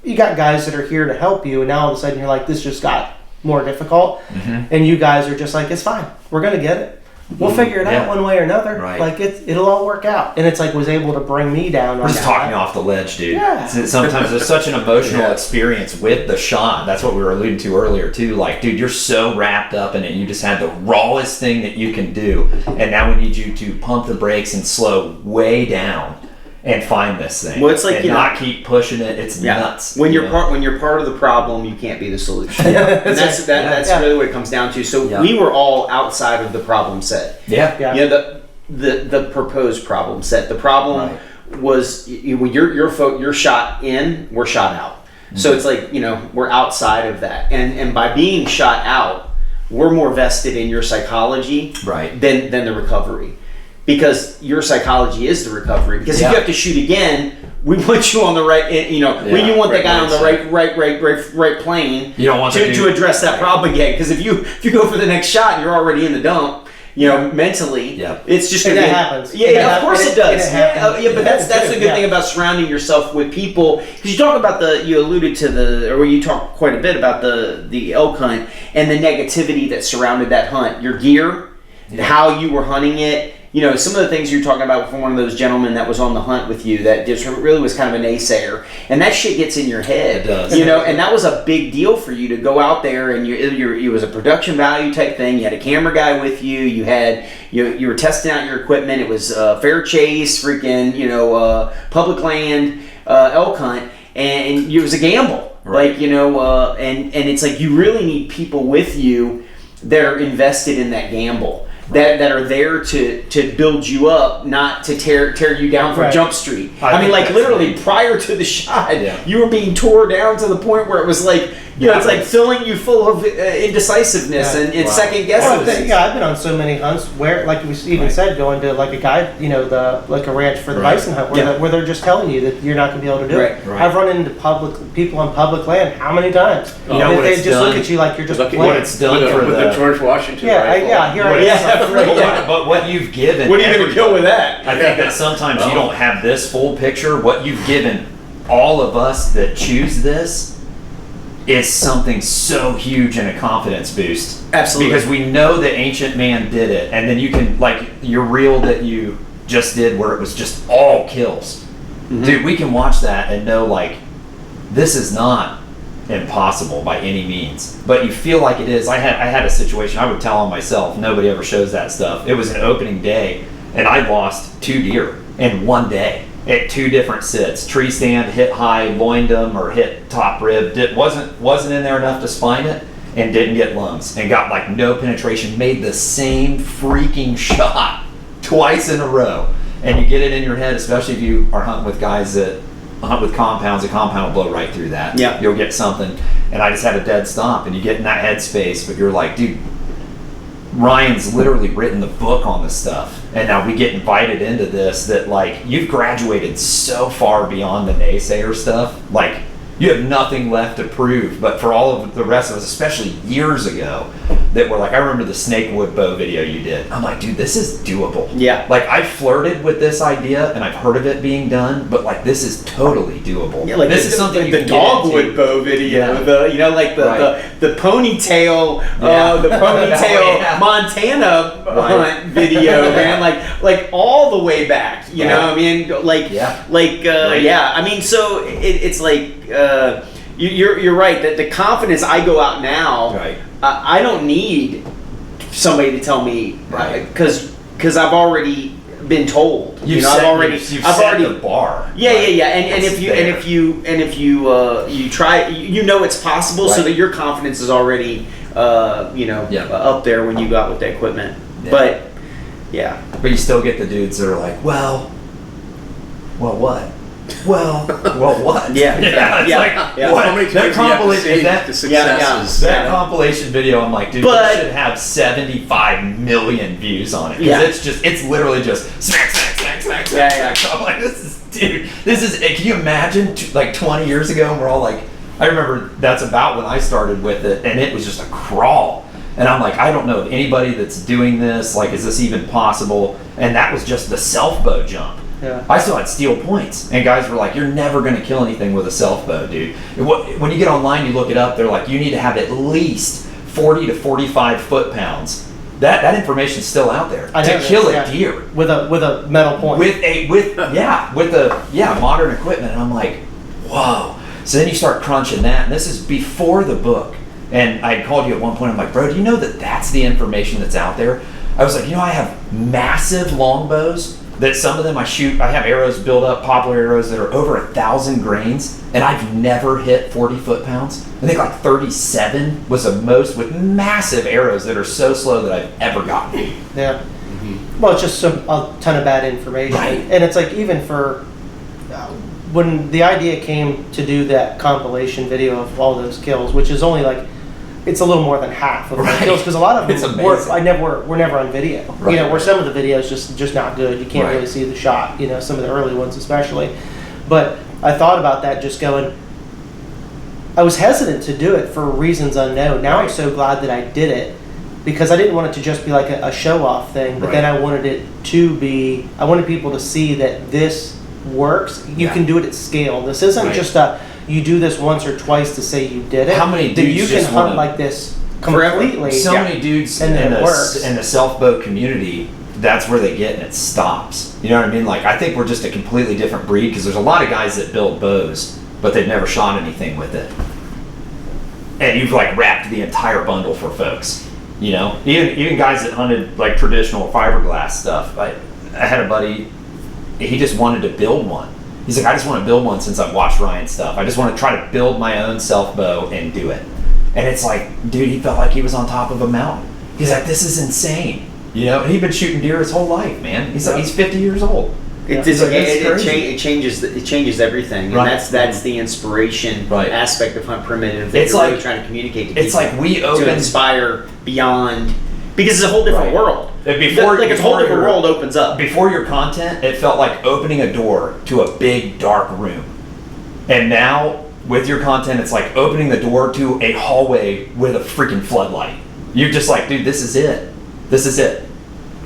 you got guys that are here to help you, and now all of a sudden you're like, this just got more difficult, and you guys are just like, it's fine, we're gonna get it, we'll figure it out one way or another, like it'll all work out. And it's like was able to bring me down. We're just talking off the ledge, dude. Sometimes there's such an emotional experience with the shot. That's what we were alluding to earlier too. Like, dude, you're so wrapped up in it, you just had the rawest thing that you can do, and now we need you to pump the brakes and slow way down and find this thing. Well, it's like and not keep pushing it. It's nuts. When you're part of the problem, you can't be the solution. And that's really what it comes down to. So we were all outside of the problem set. The proposed problem set. The problem was when you're shot in, we're shot out. So it's like we're outside of that, and by being shot out, we're more vested in your psychology than the recovery. Because your psychology is the recovery. Because if you have to shoot again, we put you on the right. We want that guy on the right plane. You don't want to address that problem again. Because if you go for the next shot, and you're already in the dump. Mentally, it's just going to happens. Of course it does. But that's the good thing about surrounding yourself with people. Because you talk about you alluded to or you talk quite a bit about the elk hunt and the negativity that surrounded that hunt. Your gear, how you were hunting it. some of the things you're talking about from one of those gentlemen that was on the hunt with you that just really was kind of a naysayer, and that shit gets in your head. It does. And that was a big deal for you to go out there, and it was a production value type thing. You had a camera guy with you. You were testing out your equipment. It was fair chase, freaking public land elk hunt, and it was a gamble. Right. And it's like you really need people with you that are invested in that gamble. That are there to build you up, not to tear you down from Jump Street. I mean, like literally prior to the shot, you were being tore down to the point where it was like, it's like filling you full of indecisiveness and second guessing. I've been on so many hunts where, like we even said, going to like a guy, like a ranch for the bison hunt, where they're just telling you that you're not going to be able to do it. Right. I've run into people on public land how many times? They just look at you like you're just look at playing. What it's done for the George Washington rifle. But what you've given. What are you going to kill with that? I think that sometimes you don't have this full picture. What you've given all of us that choose this is something so huge and a confidence boost. Absolutely. Because we know the ancient man did it. And then you can, like your reel that you just did where it was just all kills. Mm-hmm. Dude, we can watch that and know, like, this is not impossible by any means, but you feel like it is. I had a situation, I would tell on myself, nobody ever shows that stuff. It was an opening day and I lost 2 deer in one day at 2 different sits. Tree stand, hit high, loined them, or hit top rib. Wasn't in there enough to spine it, and didn't get lungs, and got like no penetration. Made the same freaking shot twice in a row, and you get it in your head, especially if you are hunting with guys that hunt with compounds. A compound will blow right through that. Yeah, you'll get something. And I just had a dead stomp, and you get in that headspace, but you're like, dude, Ryan's literally written the book on this stuff, and now we get invited into this. That, like, you've graduated so far beyond the naysayer stuff, like you have nothing left to prove. But for all of the rest of us, especially years ago, that were like, I remember the snakewood bow video you did. I'm like, dude, this is doable. Yeah. Like, I flirted with this idea and I've heard of it being done, but like, this is totally doable. Yeah, like this is something you the can dogwood bow video, the ponytail, the ponytail Montana hunt video, man. Like all the way back. You know, I mean, I mean, so it's like. You're right that the confidence I go out now, I don't need somebody to tell me, because I've already been told. You've set the bar. Yeah. And if you try, it's possible, so that your confidence is already up there when you go out with the equipment. Yeah. But you still get the dudes that are like, well, what? Well, what? What? How many times that compilation video, I'm like, dude, it should have 75 million views on it. Because it's literally just smack. I'm like, this is, can you imagine, like 20 years ago, and we're all like, I remember that's about when I started with it, and it was just a crawl. And I'm like, I don't know of anybody that's doing this. Like, is this even possible? And that was just the self bow jump. Yeah. I still had steel points, and guys were like, you're never going to kill anything with a self bow, dude. When you get online, you look it up, they're like, you need to have at least 40 to 45 foot-pounds. That information's still out there to kill a deer with a metal point, with modern equipment. And I'm like, whoa. So then you start crunching that, and this is before the book. And I called you at one point, I'm like, bro, do you know that that's the information that's out there? I was like, I have massive longbows that some of them I shoot. I have arrows built up, poplar arrows that are over 1,000 grains, and I've never hit 40 foot-pounds. I think like 37 was the most, with massive arrows that are so slow that I've ever gotten. Yeah. Mm-hmm. Well, it's just a ton of bad information. Right. And it's like, even for when the idea came to do that compilation video of all those kills, which is only like, it's a little more than half of the kills, because a lot of them were never on video. Where some of the videos just not good. You can't really see the shot. Some of the early ones especially. But I thought about that, just going. I was hesitant to do it for reasons unknown. Now I'm so glad that I did it, because I didn't want it to just be like a show off thing. But then I wanted it to be. I wanted people to see that this works. You can do it at scale. This isn't just you do this once or twice to say you did it. How many dudes that you can just hunt like this completely? So many dudes in the self bow community that's where they get and it stops. You know what I mean? Like, I think we're just a completely different breed because there's a lot of guys that build bows, but they've never shot anything with it. And you've like wrapped the entire bundle for folks, you know? Even guys that hunted like traditional fiberglass stuff. I had a buddy, he just wanted to build one. He's like, I just want to build one since I've watched Ryan's stuff. I just want to try to build my own self bow and do it. And it's like, dude, he felt like he was on top of a mountain. He's like, this is insane. You know, and he'd been shooting deer his whole life, man. He's like, he's 50 years old. It changes everything, and that's the inspiration aspect of Hunt Primitive that you're really trying to communicate to people. It's like to inspire beyond, because it's a whole different world. It's a whole different world opens up. Before your content, it felt like opening a door to a big dark room, and now with your content, it's like opening the door to a hallway with a freaking floodlight. You're just like, dude, this is it. This is it.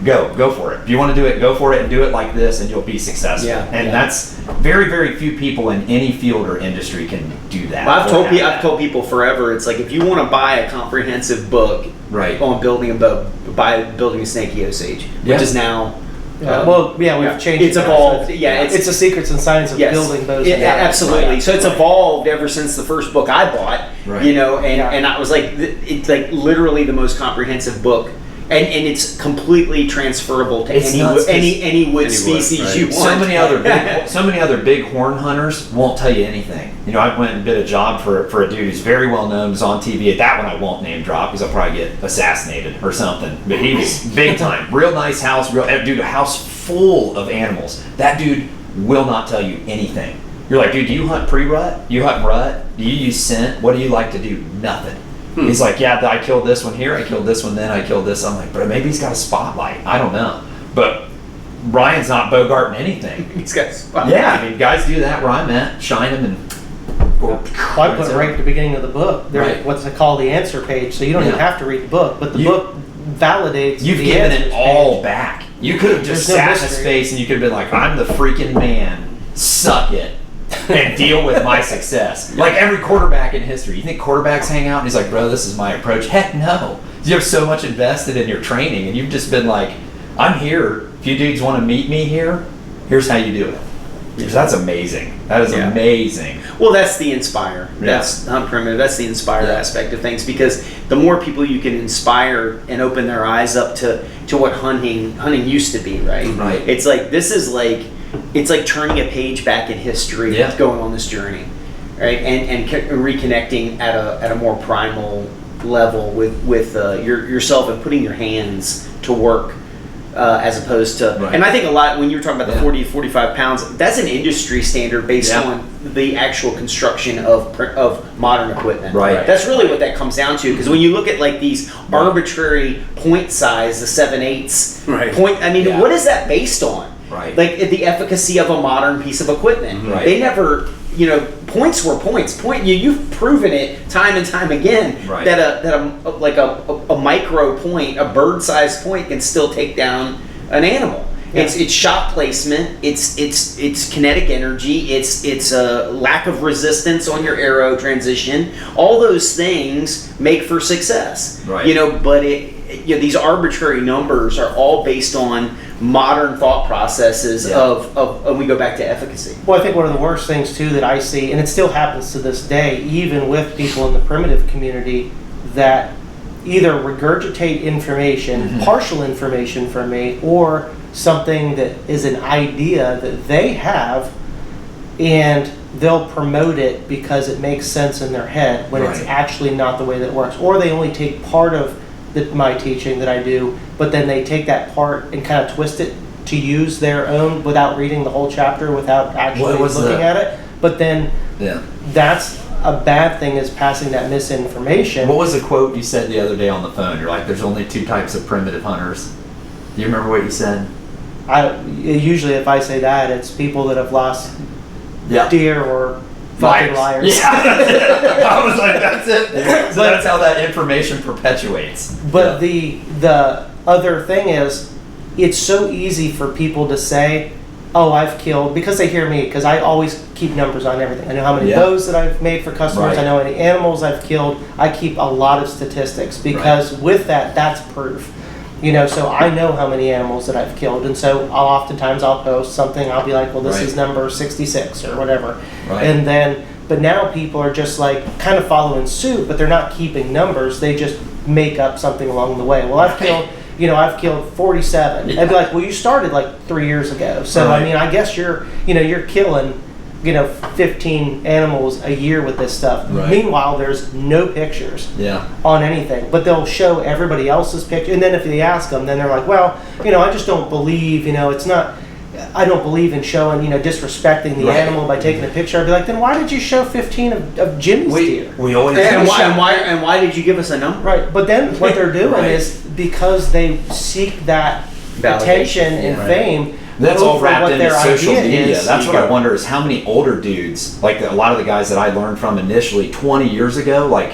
Go for it. If you want to do it, go for it and do it like this and you'll be successful. That's very, very few people in any field or industry can do that. Well, I've told people forever, it's like if you want to buy a comprehensive book on building a bow, buy Building a Snaky Osage, which is now we've changed. It's evolved. It's the secrets and science of building bows. Absolutely. So it's evolved ever since the first book I bought. You know, and I was like, it's like literally the most comprehensive book. And it's completely transferable to any wood species you want. So many other big horn hunters won't tell you anything. You know, I went and did a job for a dude who's very well known, was on TV. At that one I won't name drop because I'll probably get assassinated or something. But he was big time, real nice house, a house full of animals. That dude will not tell you anything. You're like, dude, do you hunt pre-rut? You hunt rut? Do you use scent? What do you like to do? Nothing. He's like, yeah, I killed this one here, I killed this one then, I killed this. I'm like, bro, maybe he's got a spotlight. I don't know. But Ryan's not bogarting anything. He's got a spotlight. Yeah, I mean, guys do that where I'm at, shine them and... I put it right at the beginning of the book. There's what's it called, the answer page, so you don't even have to read the book, but the book validates You've given it all back. You could have just sat in a space and you could have been like, I'm the freaking man, suck it. And deal with my success. Like every quarterback in history. You think quarterbacks hang out and he's like, bro, this is my approach? Heck no. You have so much invested in your training and you've just been like, I'm here. If you dudes want to meet me here, here's how you do it. Because that's amazing. That is amazing. Well, that's the inspire. That's Hunt Primitive. That's the inspire aspect of things, because the more people you can inspire and open their eyes up to what hunting used to be, right? It's like, this is like, it's like turning a page back in history, going on this journey, right? And reconnecting at a more primal level with yourself and putting your hands to work, as opposed to. And I think a lot when you were talking about the 40 to 45 pounds, that's an industry standard based on the actual construction of modern equipment. That's really what that comes down to, because when you look at like these arbitrary point size, the 7/8 point, I mean, what is that based on? Like the efficacy of a modern piece of equipment. They never, points were points. You've proven it time and time again that a micro point, a bird-sized point, can still take down an animal. It's shot placement. It's kinetic energy. It's a lack of resistance on your arrow transition. All those things make for success. But these arbitrary numbers are all based on modern thought processes of we go back to efficacy. Well, I think one of the worst things too that I see, and it still happens to this day, even with people in the primitive community, that either regurgitate information, partial information from me, or something that is an idea that they have, and they'll promote it because it makes sense in their head when it's actually not the way that it works. Or they only take part of my teaching that I do, but then they take that part and kind of twist it to use their own without reading the whole chapter, without actually looking at it. But then that's a bad thing, is passing that misinformation. What was the quote you said the other day on the phone? You're like, there's only two types of primitive hunters. Do you remember what you said? Usually if I say that, it's people that have lost deer or fucking liars. I was like, that's it. So that's how that information perpetuates. But the other thing is, it's so easy for people to say, oh, I've killed, because they hear me, because I always keep numbers on everything. I know how many bows that I've made for customers. I know how many animals I've killed. I keep a lot of statistics, because with that, that's proof. You know, so I know how many animals that I've killed, and so I'll post something. I'll be like, well, this is number 66 or whatever, and then. But now people are just like kind of following suit, but they're not keeping numbers. They just make up something along the way. Well, I've killed 47. I'd be like, well, you started like 3 years ago, so I mean, I guess you're killing 15 animals a year with this stuff. Meanwhile, there's no pictures on anything, but they'll show everybody else's picture. And then if they ask them, then they're like, well, I just don't believe, it's not, I don't believe in showing, disrespecting the animal by taking a picture. I'd be like, then why did you show 15 of Jimmy's deer? We always and why did you give us a number? Right, but then what they're doing is because they seek that attention and fame. That's all wrapped into social media. Is, that's what I wonder is how many older dudes, like a lot of the guys that I learned from initially 20 years ago, like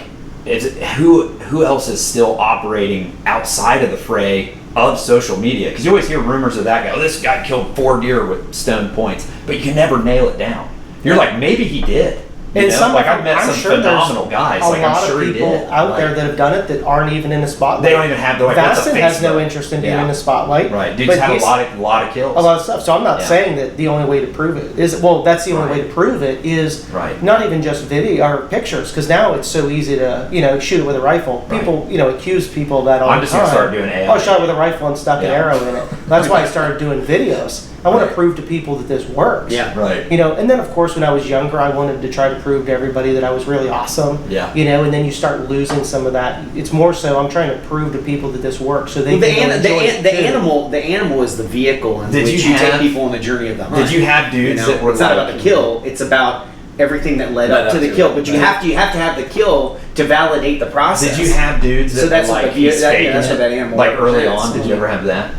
who else is still operating outside of the fray of social media? Because you always hear rumors of that guy. Oh, this guy killed 4 deer with stone points, but you can never nail it down. You're like, maybe he did. And I've met some phenomenal guys. I'm sure people out there that have done it that aren't even in the spotlight. They don't even have the Bison has no interest in being in the spotlight. Right, dudes have a lot of kills. A lot of stuff. So I'm not saying that the only way to prove it is that's the only way to prove it is not even just video or pictures, because now it's so easy to shoot it with a rifle. People accuse people of that all the time. I'm just gonna start doing AI. I shot with a rifle and stuck an arrow in it. That's why I started doing videos. I want to prove to people that this works. Yeah. Right. And then of course when I was younger, I wanted to try to prove to everybody that I was really awesome. Yeah. And then you start losing some of that. It's more so I'm trying to prove to people that this works, so they the animal is the vehicle in which you take people on the journey of the hunt. Did you have dudes that were? It's not about the kill. It's about everything that led up to the kill. But you have to have the kill to validate the process. Did you have dudes that that's were like what that's what that animal like early represents. on? Did you ever have that?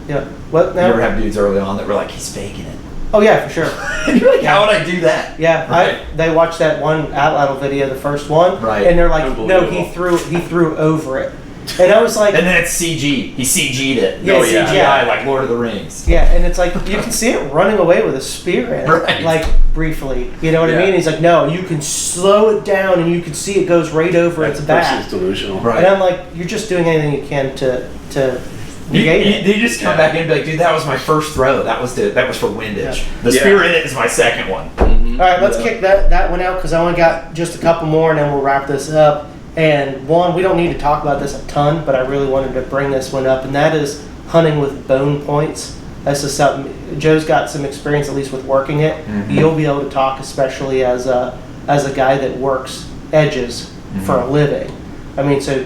Yeah. What now? You ever have dudes early on that were like, he's faking it? Oh yeah, for sure. And you're like, how would I do that? Yeah, they watched that one Antler video, the first one, and they're like, no, he threw over it, and I was like, and then it's CG. He CG'd it. Yeah, CGI like Lord of the Rings. Yeah, and it's like you can see it running away with a spear in it, like briefly. You know what I mean? He's like, no, you can slow it down, and you can see it goes right over its back. It's delusional, right? And I'm like, you're just doing anything you can to. You just come back in and be like, dude, that was my first throw. That was for windage. Yeah. The spear in it is my second one. Mm-hmm. All right, let's kick that one out because I only got just a couple more, and then we'll wrap this up. And one, we don't need to talk about this a ton, but I really wanted to bring this one up, and that is hunting with bone points. That's just something Joe's got some experience, at least with working it. Mm-hmm. You'll be able to talk, especially as a guy that works edges for a living. I mean, so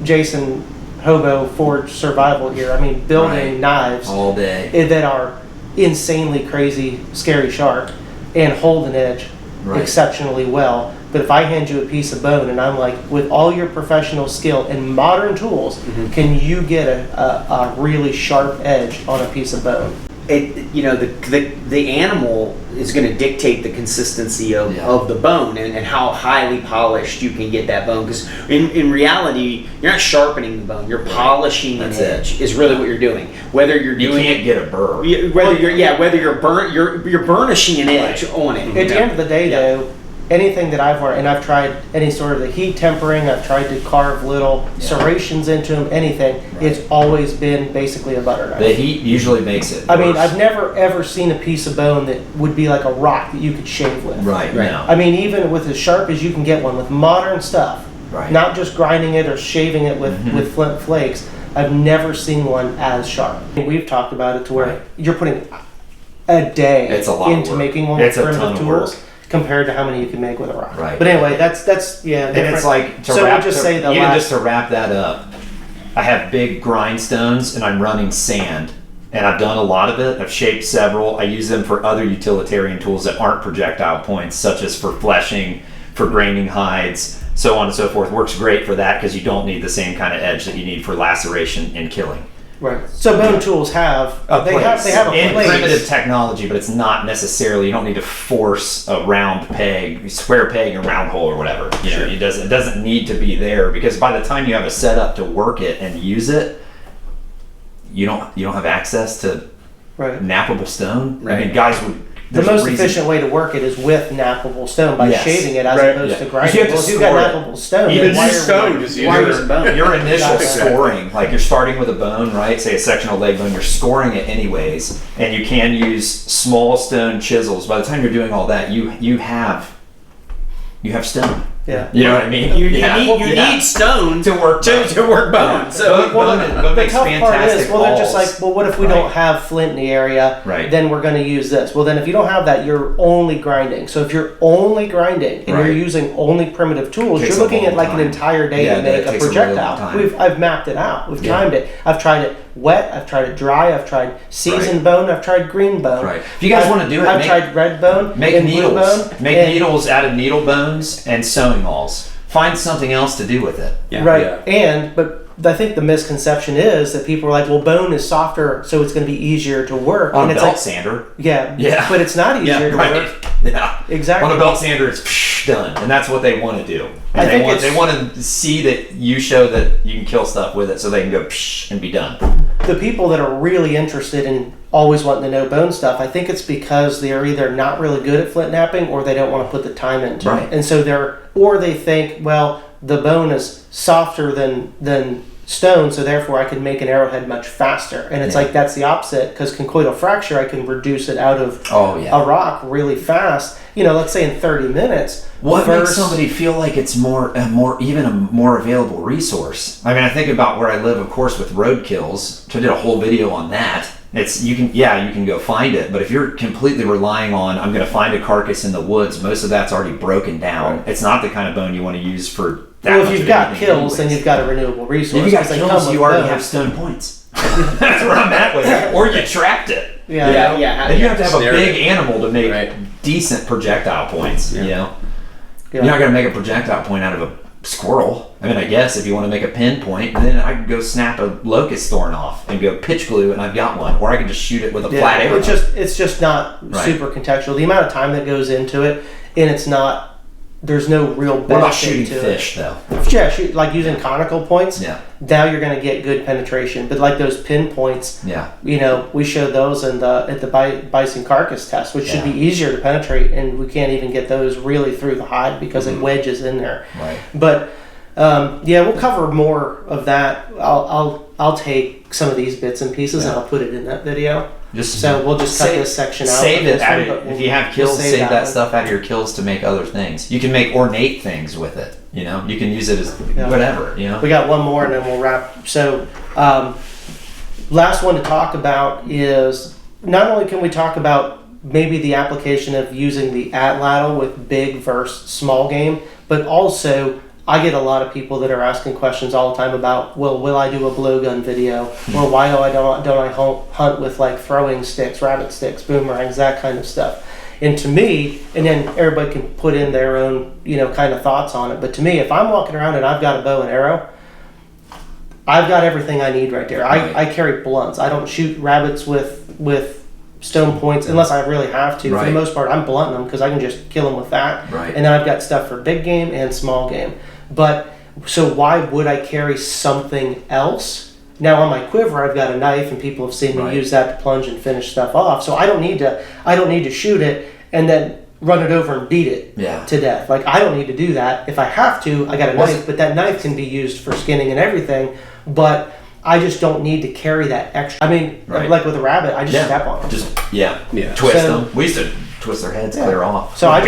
Jason. HoboForge survival here. I mean, building knives all day that are insanely crazy, scary sharp, and hold an edge exceptionally well. But if I hand you a piece of bone and I'm like, with all your professional skill and modern tools, can you get a really sharp edge on a piece of bone? The animal is going to dictate the consistency of the bone and how highly polished you can get that bone. Because in reality, you're not sharpening the bone; you're polishing an edge. Is really what you're doing. Whether you're doing can't get a burr. Whether you're burnishing an edge on it. At the end of the day, though. Anything that I've learned, and I've tried any sort of the heat tempering, I've tried to carve little serrations into them, anything, it's always been basically a butter knife. The heat usually makes it worse. I mean, I've never ever seen a piece of bone that would be like a rock that you could shave with. Right. No. I mean, even with as sharp as you can get one with modern stuff, not just grinding it or shaving it with flint flakes, I've never seen one as sharp. We've talked about it to where you're putting a day into making one with primitive tools. Compared to how many you can make with a rock. Right. But anyway, that's And it's like to wrap that up. I have big grindstones and I'm running sand, and I've done a lot of it. I've shaped several. I use them for other utilitarian tools that aren't projectile points, such as for fleshing, for graining hides, so on and so forth. Works great for that because you don't need the same kind of edge that you need for laceration and killing. Right. So bone tools have a place. Primitive technology, but it's not necessarily. You don't need to force a round peg, square peg, a round hole, or whatever. It doesn't need to be there because by the time you have a setup to work it and use it, you don't have access to nappable stone. Right. I mean, guys would the most efficient way to work it is with nappable stone by shaving it as opposed to grinding. You have to well, if you've got nappable stone, Even why stone is your initial scoring, like you're starting with a bone, right? Say a sectional leg bone, you're scoring it anyways, and you can use small stone chisels. By the time you're doing all that, you have stone. Yeah. You know what I mean? You need stone to work bone. So the tough part is, well, they're just like, well, what if we don't have flint in the area? Right. Then we're going to use this. Well, then if you don't have that, you're only grinding. So if you're only grinding and you're using only primitive tools, you're looking at like an entire day to make a projectile. I've mapped it out. We've timed it. I've tried it wet. I've tried it dry. I've tried seasoned bone. I've tried green bone. Right. If you guys want to do it, I've tried red bone. Make and needles. blue bone. Make needles out of needle bones and sewing alls. Find something else to do with it. Yeah. Right. Yeah. But I think the misconception is that people are like, well, bone is softer, so it's going to be easier to work. On and a it's belt like, sander. Yeah. But it's not easier to work. Yeah. Exactly. On a belt sander, it's done, and that's what they want to do. And they want to see that you show that you can kill stuff with it, so they can go and be done. The people that are really interested in always wanting to know bone stuff, I think it's because they're either not really good at flint napping or they don't want to put the time into it. And so they think, well, the bone is softer than stone, so therefore I can make an arrowhead much faster. And it's like, that's the opposite, because conchoidal fracture, I can reduce it out of a rock really fast. Let's say in 30 minutes. What makes somebody feel like it's a more available resource? I mean, I think about where I live, of course, with roadkills. So I did a whole video on that. You can go find it, but if you're completely relying on, I'm going to find a carcass in the woods, most of that's already broken down. Right. It's not the kind of bone you want to use for that. Well, if you've got kills, then you've got a renewable resource. If you've got kills, you already have stone points. That's where I'm at with it. Or you trapped it. Yeah. And you have to have a big animal to make decent projectile points. Yeah. You're not going to make a projectile point out of a squirrel. I mean, I guess if you want to make a pinpoint, then I could go snap a locust thorn off and go pitch glue, and I've got one. Or I can just shoot it with a flat arrow. It's just not super contextual. The amount of time that goes into it, and it's not. There's no real benefit. What about shooting to fish, it. though? Yeah, like using conical points. Yeah. Now you're going to get good penetration, but like those pinpoints. Yeah. We showed those at the bison carcass test, which should be easier to penetrate, and we can't even get those really through the hide because it wedges in there. Right. But we'll cover more of that. I'll take some of these bits and pieces and I'll put it in that video. So we'll just cut this section out. Save it. If you have kills, save that stuff out of your kills to make other things. You can make ornate things with it. You can use it as whatever. We got one more and then we'll wrap. So last one to talk about is, not only can we talk about maybe the application of using the atlatl with big versus small game, but also I get a lot of people that are asking questions all the time about, well, will I do a blowgun video? Well, why don't I hunt with like throwing sticks, rabbit sticks, boomerangs, that kind of stuff? And to me, and then everybody can put in their own, kind of thoughts on it. But to me, if I'm walking around and I've got a bow and arrow, I've got everything I need right there. I carry blunts. I don't shoot rabbits with stone points unless I really have to. For the most part, I'm blunting them because I can just kill them with that. Right. And then I've got stuff for big game and small game. But so why would I carry something else? Now on my quiver, I've got a knife, and people have seen me use that to plunge and finish stuff off. So I don't need to shoot it and then run it over and beat it to death. Like, I don't need to do that. If I have to, I got a knife, but that knife can be used for skinning and everything. But I just don't need to carry that extra. I mean, like with a rabbit, I just step on them. Twist them. We used to twist their heads clear off. So I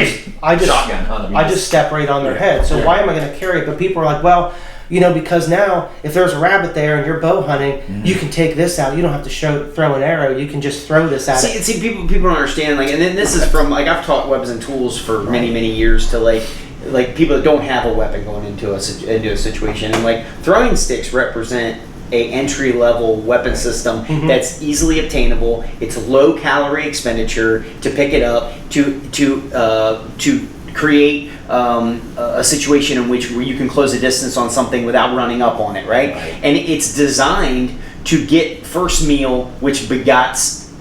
just step right on their head. So why am I going to carry it? But people are like, well, because now if there's a rabbit there and you're bow hunting, you can take this out. You don't have to throw an arrow. You can just throw this at it. See, people don't understand. And then this is from I've taught weapons and tools for many years to like people that don't have a weapon going into a situation, and throwing sticks represent a entry-level weapon system that's easily obtainable. It's low calorie expenditure to pick it up, to create a situation in which you can close a distance on something without running up on it, right? And it's designed to get first meal, which begats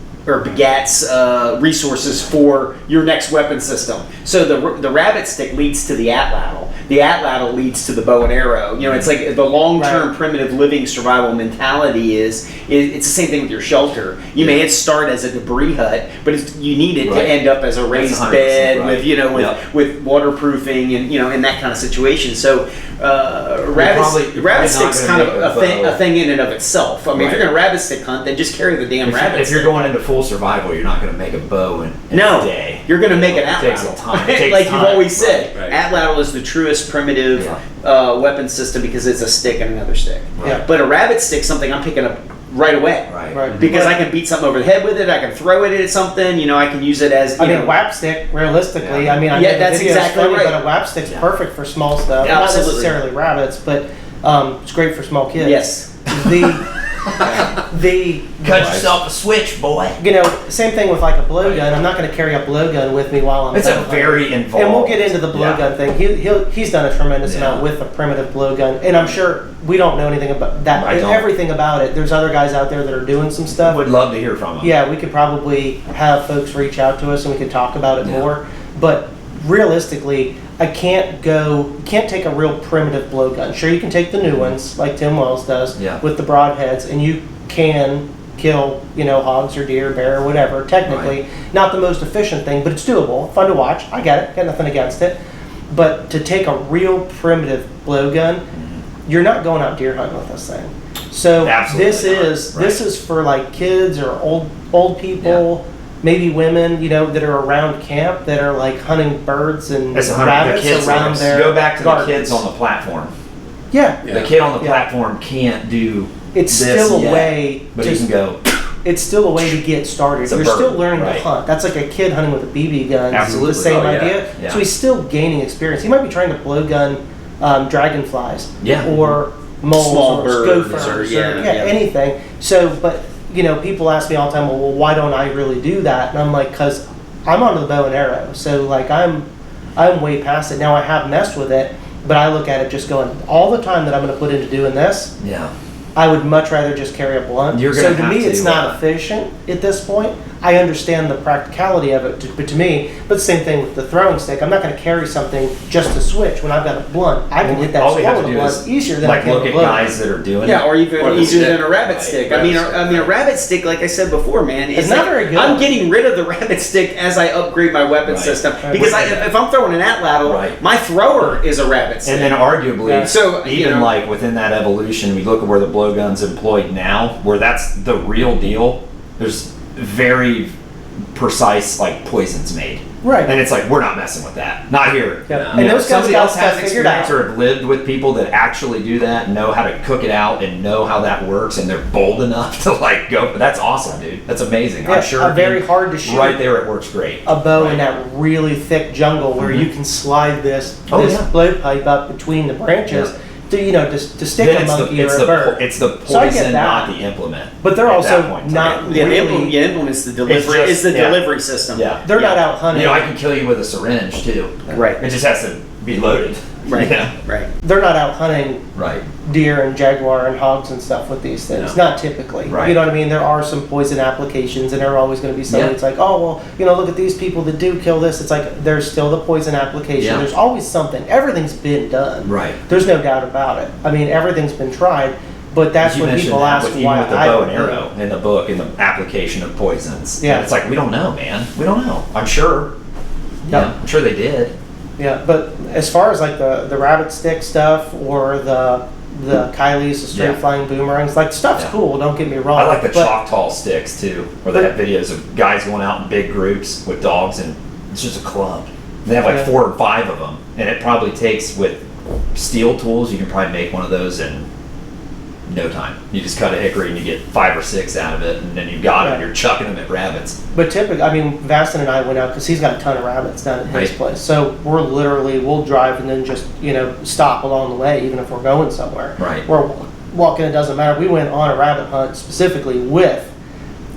resources for your next weapon system. So the rabbit stick leads to the atlatl. the atlatl leads to the bow and arrow. You know, it's like the long-term primitive living survival mentality is it's the same thing with your shelter. You may start as a debris hut, but you need it to end up as a raised bed with, you know, with waterproofing and, you know, in that kind of situation. So rabbit stick's kind of a thing in and of itself. I mean, if you're going to rabbit stick hunt, then just carry the damn rabbit stick. If you're going into full survival, you're not going to make a bow in a day. You're going to make an atlatl. It takes time. Like you've always said, atlatl is the truest primitive weapon system because it's a stick and another stick. Yeah. But a rabbit stick's something I'm picking up right away. Right. Because I can beat something over the head with it. I can throw it at something. You know, I can use it as. I mean, whap stick. Realistically, I mean, that's exactly right. But a whap stick's perfect for small stuff. Yeah, not necessarily rabbits, but it's great for small kids. Yes. Cut yourself a switch, boy. You know, same thing with like a blowgun. I'm not going to carry a blowgun with me while I'm. It's a very involved. And we'll get into the blowgun thing. He's done a tremendous amount with a primitive blowgun, and I'm sure we don't know anything about that. Everything about it. There's other guys out there that are doing some stuff. Would love to hear from them. Yeah, we could probably have folks reach out to us and we could talk about it more. But realistically, I can't take a real primitive blowgun. Sure, you can take the new ones like Tim Wells does with the broadheads, and you can kill, you know, hogs or deer, bear, or whatever. Technically, not the most efficient thing, but it's doable, fun to watch. I get it, got nothing against it. But to take a real primitive blowgun, you're not going out deer hunting with this thing. So this is for like kids or old people. Maybe women, you know, that are around camp that are like hunting birds and rabbits around their Go back to gardens. the kids on the platform. Yeah. The kid on the platform can't do it's still a way but he can go. It's still a way to get started. You're still learning to hunt. That's like a kid hunting with a BB gun. Absolutely. The same idea. Yeah. So he's still gaining experience. He might be trying to blowgun dragonflies or moles small or gophers or anything. So, but you know, people ask me all the time, well, why don't I really do that? And I'm like, because I'm onto the bow and arrow. So, like, I'm way past it. Now, I have messed with it, but I look at it just going, all the time that I'm going to put into doing this, I would much rather just carry a blunt. So to me, it's not efficient at this point. I understand the practicality of it, but the same thing with the throwing stick. I'm not going to carry something just to switch when I've got a blunt. I can hit that swallow with a blunt easier than I can look with at a blunt. guys that are doing it. Yeah, or even easier than a rabbit stick. I mean, a rabbit stick, like I said before, man, it's not very good. I'm getting rid of the rabbit stick as I upgrade my weapon system because if I'm throwing an atlatl, my thrower is a rabbit stick. And then arguably, so even like within that evolution, we look at where the blowgun's employed now, where that's the real deal. There's very precise like poisons made, and it's like we're not messing with that, not here. And those somebody else has experience or have lived with people that actually do that, know how to cook it out and know how that works, and they're bold enough to like go. That's awesome, dude. That's amazing. I'm sure very hard to shoot right there. It works great. A bow in that really thick jungle where you can slide this blowpipe up between the branches. To stick a monkey or a bird. It's the poison, not the implement. But they're also not really. The implement's the delivery. It's the delivery system. Yeah, they're not out hunting. You know, I can kill you with a syringe too. Right. It just has to be loaded. Right. Right. They're not out hunting deer and jaguar and hogs and stuff with these things. Not typically. Right. You know what I mean? There are some poison applications, and there are always going to be somebody that's like, oh, well, you know, look at these people that do kill this. It's like there's still the poison application. There's always something. Everything's been done. Right. There's no doubt about it. I mean, everything's been tried. But that's when people ask why with the bow and arrow in the book, in the application of poisons. Yeah. And it's like, we don't know, man. We don't know. I'm sure. Yeah. I'm sure they did. Yeah, but as far as like the rabbit stick stuff or the Kylies, the straight flying boomerangs, like stuff's cool, don't get me wrong. I like the Choctaw sticks too, where they have videos of guys going out in big groups with dogs, and it's just a club. They have like 4 or 5 of them, and it probably takes, with steel tools, you can probably make one of those in no time. You just cut a hickory and you get 5 or 6 out of it, and then you've got them. You're chucking them at rabbits. But typically, I mean, Vastin and I went out because he's got a ton of rabbits down at his place. So we'll drive and then just stop along the way, even if we're going somewhere. Right. We're walking. It doesn't matter. We went on a rabbit hunt specifically with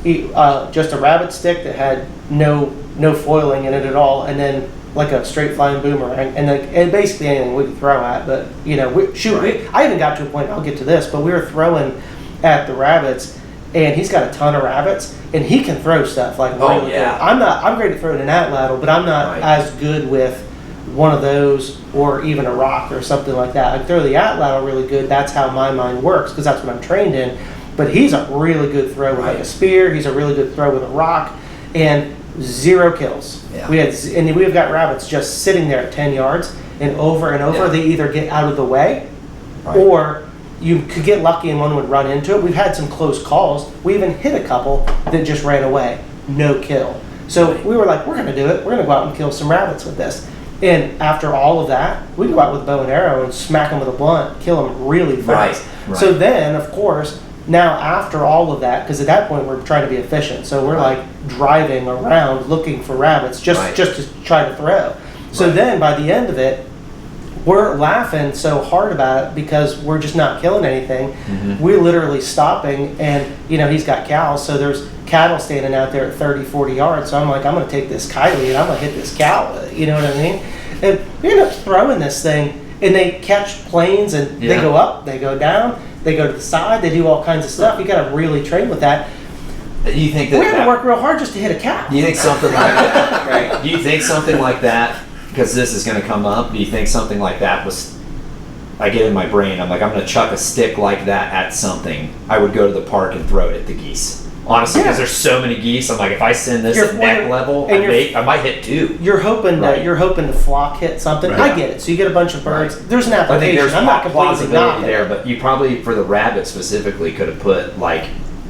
just a rabbit stick that had no foiling in it at all, and then like a straight flying boomerang, and basically anything we could throw at. But I even got to a point. I'll get to this, but we were throwing at the rabbits, and he's got a ton of rabbits, and he can throw stuff like really good. I'm great at throwing an atlatl, but I'm not as good with one of those or even a rock or something like that. I throw the atlatl really good. That's how my mind works because that's what I'm trained in. But he's a really good throw with like a spear. He's a really good throw with a rock, and 0 kills. Yeah. We've got rabbits just sitting there at 10 yards, and over, they either get out of the way, or you could get lucky and one would run into it. We've had some close calls. We even hit a couple that just ran away, no kill. So we were like, we're going to do it. We're going to go out and kill some rabbits with this. And after all of that, we go out with a bow and arrow and smack them with a blunt, kill them really fast. Right. So then, of course, now after all of that, because at that point we're trying to be efficient, so we're like driving around looking for rabbits just to try to throw. So then by the end of it, we're laughing so hard about it because we're just not killing anything. We're literally stopping, and he's got cows, so there's cattle standing out there at 30, 40 yards. So I'm like, I'm going to take this Kylie and I'm going to hit this cow with it, you know what I mean? And we end up throwing this thing, and they catch planes, and they go up, they go down, they go to the side, they do all kinds of stuff. You got to really train with that. You think that we had to work real hard just to hit a cow. You think something like that? Do you think something like that? Because this is going to come up. Do you think something like that was? I get in my brain. I'm like, I'm going to chuck a stick like that at something. I would go to the park and throw it at the geese. Honestly, because there's so many geese, I'm like, if I send this at neck level, I might hit 2. You're hoping to flock hit something. I get it. So you get a bunch of birds. There's an application. I think there's I'm not completely plausibility there, but you probably, for the rabbit specifically, could have put like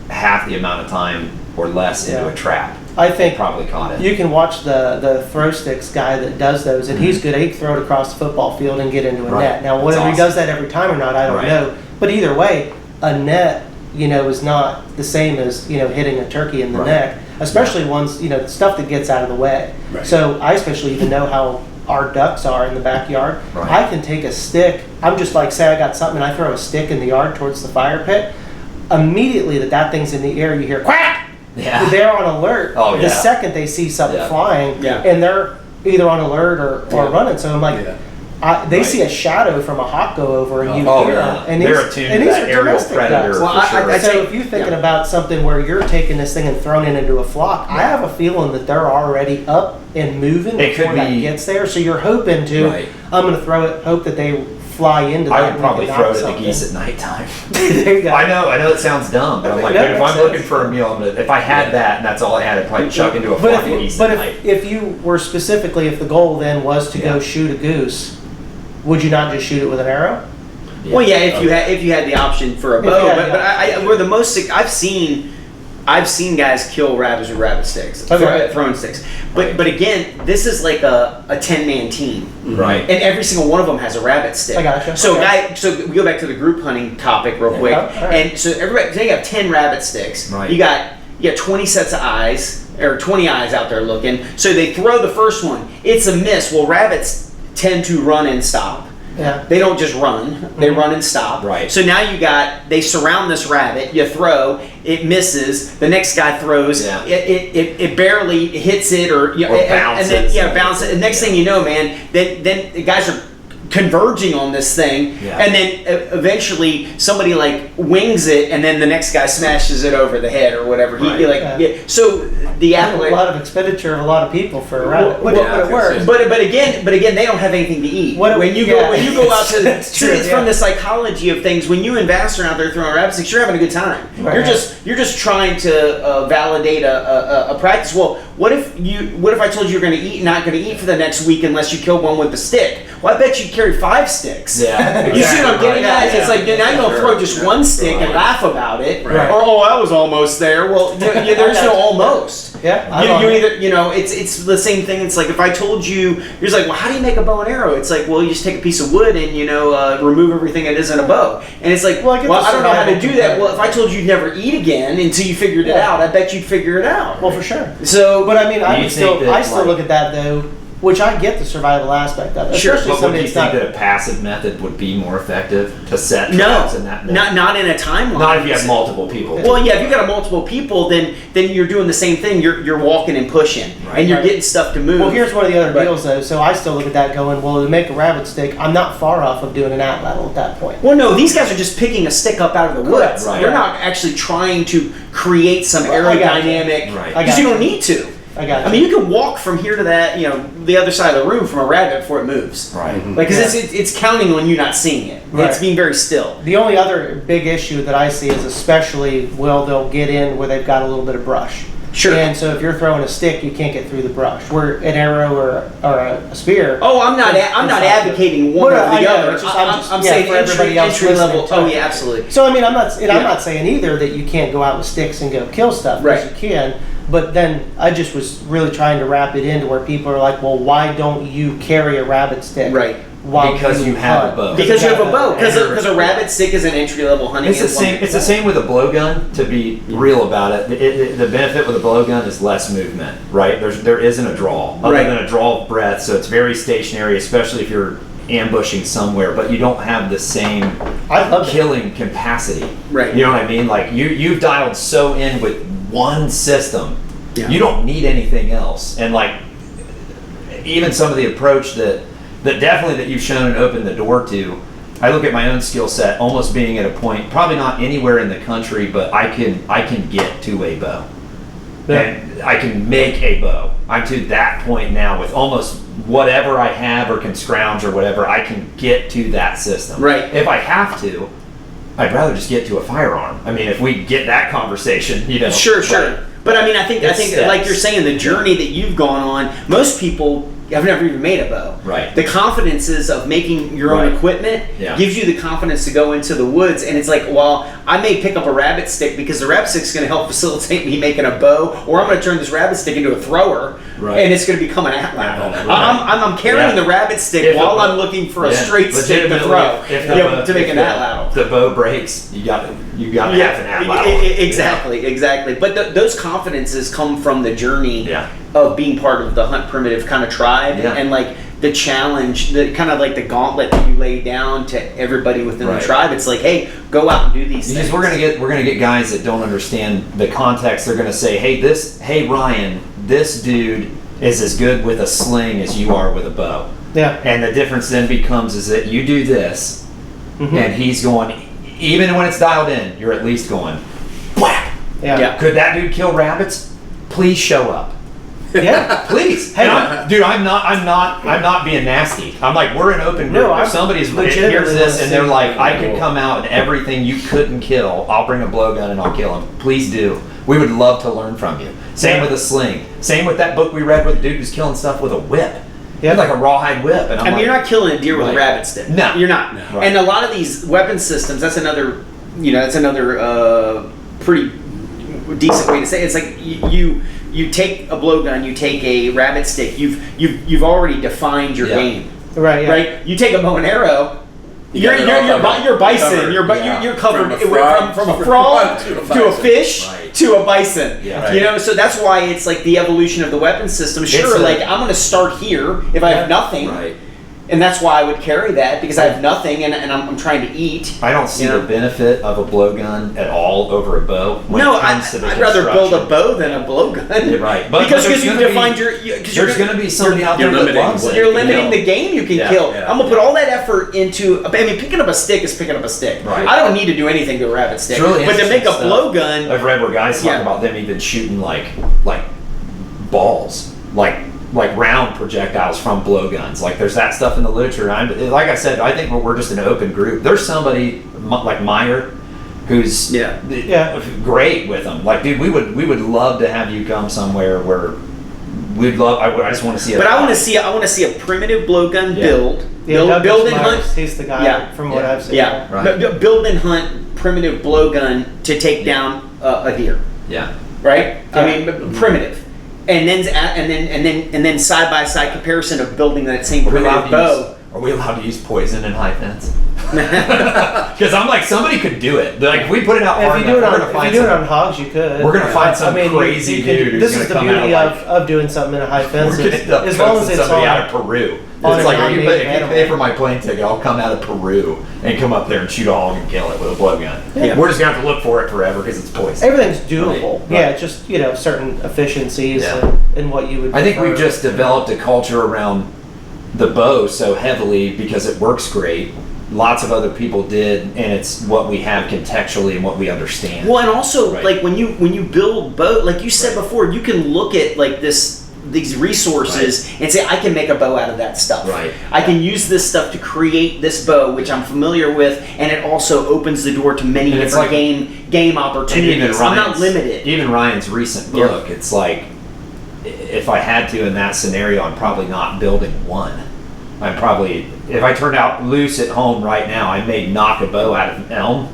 half the amount of time or less into a trap. I think probably caught it. You can watch the throw sticks guy that does those, and he's good. He can throw it across the football field and get into a net. Now, whether he does that every time or not, I don't know. But either way, a net, is not the same as hitting a turkey in the neck, especially ones stuff that gets out of the way. So I especially even know how our ducks are in the backyard. I can take a stick. I'm just like, say I got something, and I throw a stick in the yard towards the fire pit. Immediately that thing's in the air, you hear quack. They're on alert. The second they see something flying, and they're either on alert or running. So I'm like, they see a shadow from a hawk go over, and you hear them. And they're attuned to that aerial predator. So if you're thinking about something where you're taking this thing and throwing it into a flock, I have a feeling that they're already up and moving before that gets there. So you're hoping to, I'm going to throw it, hope that they fly into that. I would probably throw it at the geese at nighttime. There you go. I know it sounds dumb, but I'm like, dude, if I'm looking for a meal, if I had that and that's all I had, I'd probably chuck into a flock of geese at night. But if you were specifically, if the goal then was to go shoot a goose, would you not just shoot it with an arrow? Well, if you had the option for a bow, but we're the most I've seen guys kill rabbits with rabbit sticks, throwing sticks. But again, this is like a 10-man team, right? And every single one of them has a rabbit stick. I gotcha. So we go back to the group hunting topic real quick, and so everybody, they have 10 rabbit sticks. Right. You got 20 sets of eyes, or 20 eyes out there looking. So they throw the first one, it's a miss. Well, rabbits tend to run and stop. Yeah. They don't just run; they run and stop. Right. So now they surround this rabbit. You throw, it misses. The next guy throws. Yeah. It barely hits it, or bounces. And then bounces. And next thing you know, man, then the guys are converging on this thing, and then eventually somebody like wings it, and then the next guy smashes it over the head or whatever. So the a lot of expenditure of a lot of people for a rabbit. But it works. But again, they don't have anything to eat. When you go out to it's from the psychology of things. When you and Vass are out there throwing rabbit sticks, you're having a good time. Right. You're just trying to validate a practice. Well, what if I told you you're going to eat and not going to eat for the next week unless you kill one with a stick? Well, I bet you'd carry 5 sticks. Yeah, you see what I'm getting at? It's like, now you're going to throw just one stick and laugh about it. Right. Or, I was almost there. Well, there's no almost. Yeah. You either, it's the same thing. It's like, if I told you, you're just like, well, how do you make a bow and arrow? It's like, well, you just take a piece of wood and, remove everything that isn't a bow. And it's like, well, I don't know how to do that. Well, if I told you you'd never eat again until you figured it out, I bet you'd figure it out. Well, for sure. So, but I mean, I still look at that though, which I get the survival aspect of it. Sure, but would you think that a passive method would be more effective to set traps in that method? Not in a timeline. Not if you have multiple people. Well, yeah, if you got multiple people, then you're doing the same thing. You're walking and pushing, and you're getting stuff to move. Well, here's one of the other deals though. So I still look at that going, well, to make a rabbit stick, I'm not far off of doing an atlatl at that point. Well, no, these guys are just picking a stick up out of the woods. Right. They're not actually trying to create some aerodynamic, because you don't need to. I got you. I mean, you can walk from here to that, the other side of the room from a rabbit before it moves. Right. Like, because it's counting on you not seeing it. Right. It's being very still. The only other big issue that I see is especially they'll get in where they've got a little bit of brush. Sure. And so if you're throwing a stick, you can't get through the brush. Where an arrow or a spear. Oh, I'm not advocating one or the other. I'm saying for everybody else entry level. listening. Oh yeah, absolutely. So I mean, I'm not saying either that you can't go out with sticks and go kill stuff. Right. Because you can. But then I just was really trying to wrap it into where people are like, well, why don't you carry a rabbit stick? Right. Because you have a bow. Because you have a bow. Because a rabbit stick is an entry level hunting. It's the same. It's the same with a blowgun. To be real about it, the benefit with a blowgun is less movement. Right? There isn't a draw other than a draw of breath, so it's very stationary, especially if you're ambushing somewhere. But you don't have the same killing capacity. Right. You know what I mean? Like you've dialed so in with one system. Yeah. You don't need anything else. And like even some of the approach that definitely that you've shown and opened the door to, I look at my own skill set almost being at a point, probably not anywhere in the country, but I can get to a bow. Yeah. And I can make a bow. I'm to that point now with almost whatever I have or can scrounge or whatever, I can get to that system. Right. If I have to, I'd rather just get to a firearm. I mean, if we get that conversation, Sure. But I mean, I think steps. like you're saying, the journey that you've gone on, most people have never even made a bow. Right. The confidences of making your own equipment gives you the confidence to go into the woods, and it's like, well, I may pick up a rabbit stick because the rabbit stick's going to help facilitate me making a bow, or I'm going to turn this rabbit stick into a thrower, and it's going to become an antler. I'm carrying the rabbit stick while I'm looking for a straight stick to throw to make an antler. If the bow breaks, you got half an antler. Exactly. But those confidences come from the journey of being part of the Hunt Primitive kind of tribe, and like the challenge, the kind of like the gauntlet that you lay down to everybody within the tribe. It's like, hey, go out and do these things. Because we're gonna get guys that don't understand the context. They're gonna say, hey Ryan, this dude is as good with a sling as you are with a bow. Yeah. And the difference then becomes is that you do this, and he's going, even when it's dialed in, you're at least going, whack. Yeah. Could that dude kill rabbits? Please show up. Yeah, please. Hey, I'm not being nasty. I'm like, we're an open group. No, if somebody's hears this and they're like, I could come out and everything you couldn't kill, I'll bring a blowgun and I'll kill him. Please do. We would love to learn from you. Same with a sling. Same with that book we read where the dude was killing stuff with a whip. Yeah, like a rawhide whip. And you're not killing a deer with a rabbit stick. No, you're not. No. And a lot of these weapon systems, that's another pretty decent way to say it. It's like you take a blowgun, you take a rabbit stick. You've already defined your game. Right. Yeah. Right. You take a bow and arrow. You're bison. You're covered from a frog to a fish to a bison. Yeah. So that's why it's like the evolution of the weapon system. Sure, I'm going to start here if I have nothing. Right. And that's why I would carry that, because I have nothing and I'm trying to eat. I don't see the benefit of a blowgun at all over a bow. I'd rather build a bow than a blowgun. Right. Because you defined your... There's going to be somebody out there that loves it. You're limiting the game you can kill. Yeah. I'm going to put all that effort into... I mean, picking up a stick is picking up a stick. Right. I don't need to do anything to a rabbit stick. Really, but to make a blowgun... I've read where guys talk about them even shooting like balls. Like round projectiles from blowguns. Like there's that stuff in the literature. And like I said, I think we're just an open group. There's somebody like Meyer who's great with them. Like, dude, we would love to have you come somewhere where we'd love. I just want to see it. But I want to see a primitive blowgun build. Build and hunt. He's the guy from what I've seen. Yeah, right. Build and hunt primitive blowgun to take down a deer. Yeah. Right. Yeah. I mean, primitive. And then side by side comparison of building that same primitive bow. Are we allowed to use poison in high fence? Because I'm like, somebody could do it. Like, if we put it out hard enough, if you do it on hogs, you could. We're gonna find some crazy dude. This is the beauty of doing something in a high fence. As long as it's somebody out of Peru. It's like, if you pay for my plane ticket, I'll come out of Peru and come up there and shoot a hog and kill it with a blowgun. Yeah. We're just gonna have to look for it forever because it's poison. Everything's doable. Right. Yeah, just certain efficiencies and what you would. I think we've just developed a culture around the bow so heavily because it works great lots of other people did, and it's what we have contextually and what we understand. Well, and also Right. like when you build bow, like you said before, you can look at like these resources and say, I can make a bow out of that stuff. Right. I can use this stuff to create this bow, which I'm familiar with, and it also opens the door to many And it's different like- game And opportunities. I'm not limited. Even Ryan's recent book, it's like, if I had to in that scenario, I'm probably not building one. I'm probably, if I turned out loose at home right now, I may knock a bow out of elm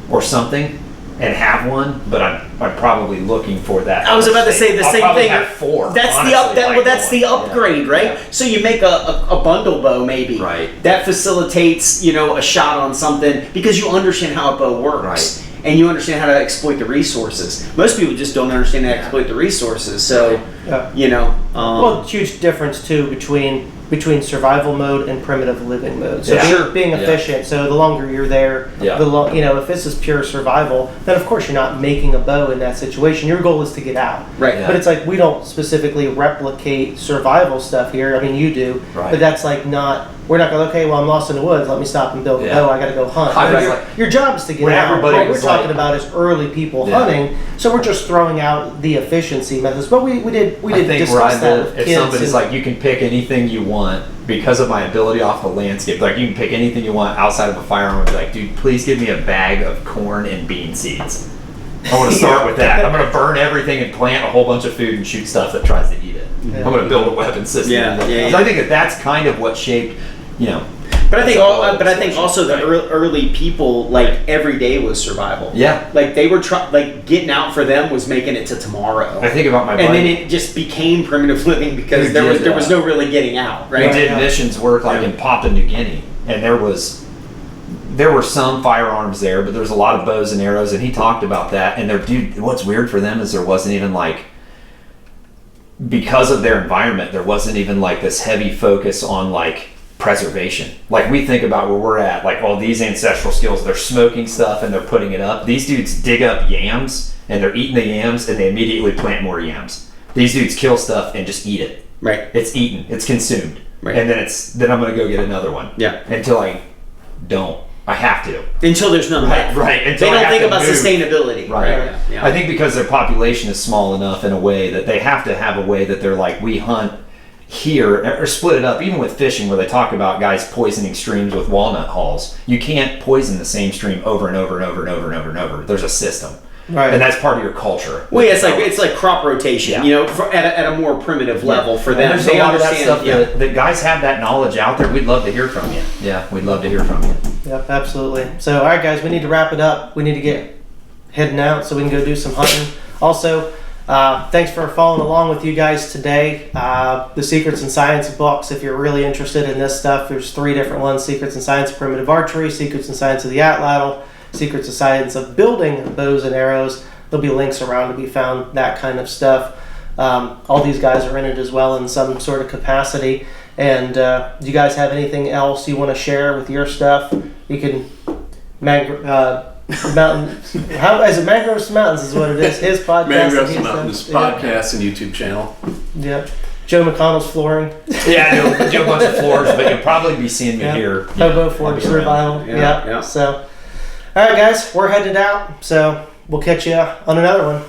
or something and have one, but I'm probably looking for that. I was about to say the I'll same probably thing. have four. That's honestly, that's the upgrade, right? Yeah. So you make a bundle bow, maybe. Right. That facilitates, a shot on something because you understand how a bow works. Right. And you understand how to exploit the resources. Most people just don't understand how to exploit the resources. So, Yeah. Well, huge difference too between survival mode and primitive living mode. So Yeah. being efficient. So the longer you're there, Yeah. if this is pure survival, then of course you're not making a bow in that situation. Your goal is to get out. right. Yeah. But it's like we don't specifically replicate survival stuff here. I mean, you do, Right. but that's like not. We're not going. Okay, well, I'm lost in the woods. Let me stop and build a Yeah. bow. I got to go hunt. I was Your- like- your job is to get when out. everybody What we're was talking like- about is early people Yeah. hunting. So we're just throwing out the efficiency methods. But we did I think where discuss I that live, with if kids. somebody's and- like, you can pick anything you want because of my ability off the landscape. Like, you can pick anything you want outside of a firearm and be like, dude, please give me a bag of corn and bean seeds. I want to start with that. I'm going to burn everything and plant a whole bunch of food and shoot stuff that tries to eat it. Yeah. I'm going to build a weapon system. Yeah, yeah, So yeah. I think that's kind of what shaped, But I think, That's a whole but I think also the discussion. early people, like every day was survival. Yeah. Like they were getting out for them was making it to tomorrow. I think about my buddy. And then it just became primitive living because Who there did was no really getting out, We right? did Yeah. missions work like Yeah. in Papua New Guinea, and there were some firearms there, but there was a lot of bows and arrows, and he talked about that. And what's weird for them is there wasn't even like, because of their environment, there wasn't even like this heavy focus on like preservation. Like we think about where we're at, like all these ancestral skills, they're smoking stuff and they're putting it up. These dudes dig up yams and they're eating the yams and they immediately plant more yams. These dudes kill stuff and just eat it. Right. It's eaten, it's consumed. Right. And then I'm gonna go get another one. Yeah. Until I don't. I have to. Until there's none left. Right. They Until I don't have think to about move. sustainability. Right. Yeah. I think because their population is small enough in a way that they have to have a way that they're like, we hunt here, or split it up, even with fishing where they talk about guys poisoning streams with walnut hulls. You can't poison the same stream over and over and over and over and over and over. There's a system. Right. And that's part of your culture. Well, yeah, it's like crop rotation, Yeah. at a more primitive level for them. And there's They a lot of that understand. stuff that guys have that knowledge out there. We'd love to hear from you. Yeah, we'd love to hear from you. Yep, absolutely. So, all right, guys, we need to wrap it up. We need to get heading out so we can go do some hunting. Also, thanks for following along with you guys today. The Secrets and Science books, if you're really interested in this stuff, there's 3 different ones: Secrets and Science of Primitive Archery, Secrets and Science of the Atlatl, Secrets and Science of Building Bows and Arrows. There'll be links around to be found, that kind of stuff. All these guys are in it as well in some sort of capacity. And do you guys have anything else you want to share with your stuff? You can mountain. How is it? Mangroves to Mountains is what it is. His podcast. Mangroves and to his Mountains stuff. podcast and YouTube channel. Yeah. Joe McConnell's flooring. Yeah, I do a bunch of floors, but you'll probably be seeing me Yeah. here. HoboForge survival. Yeah. So, all right, guys, we're headed out. So we'll catch you on another one.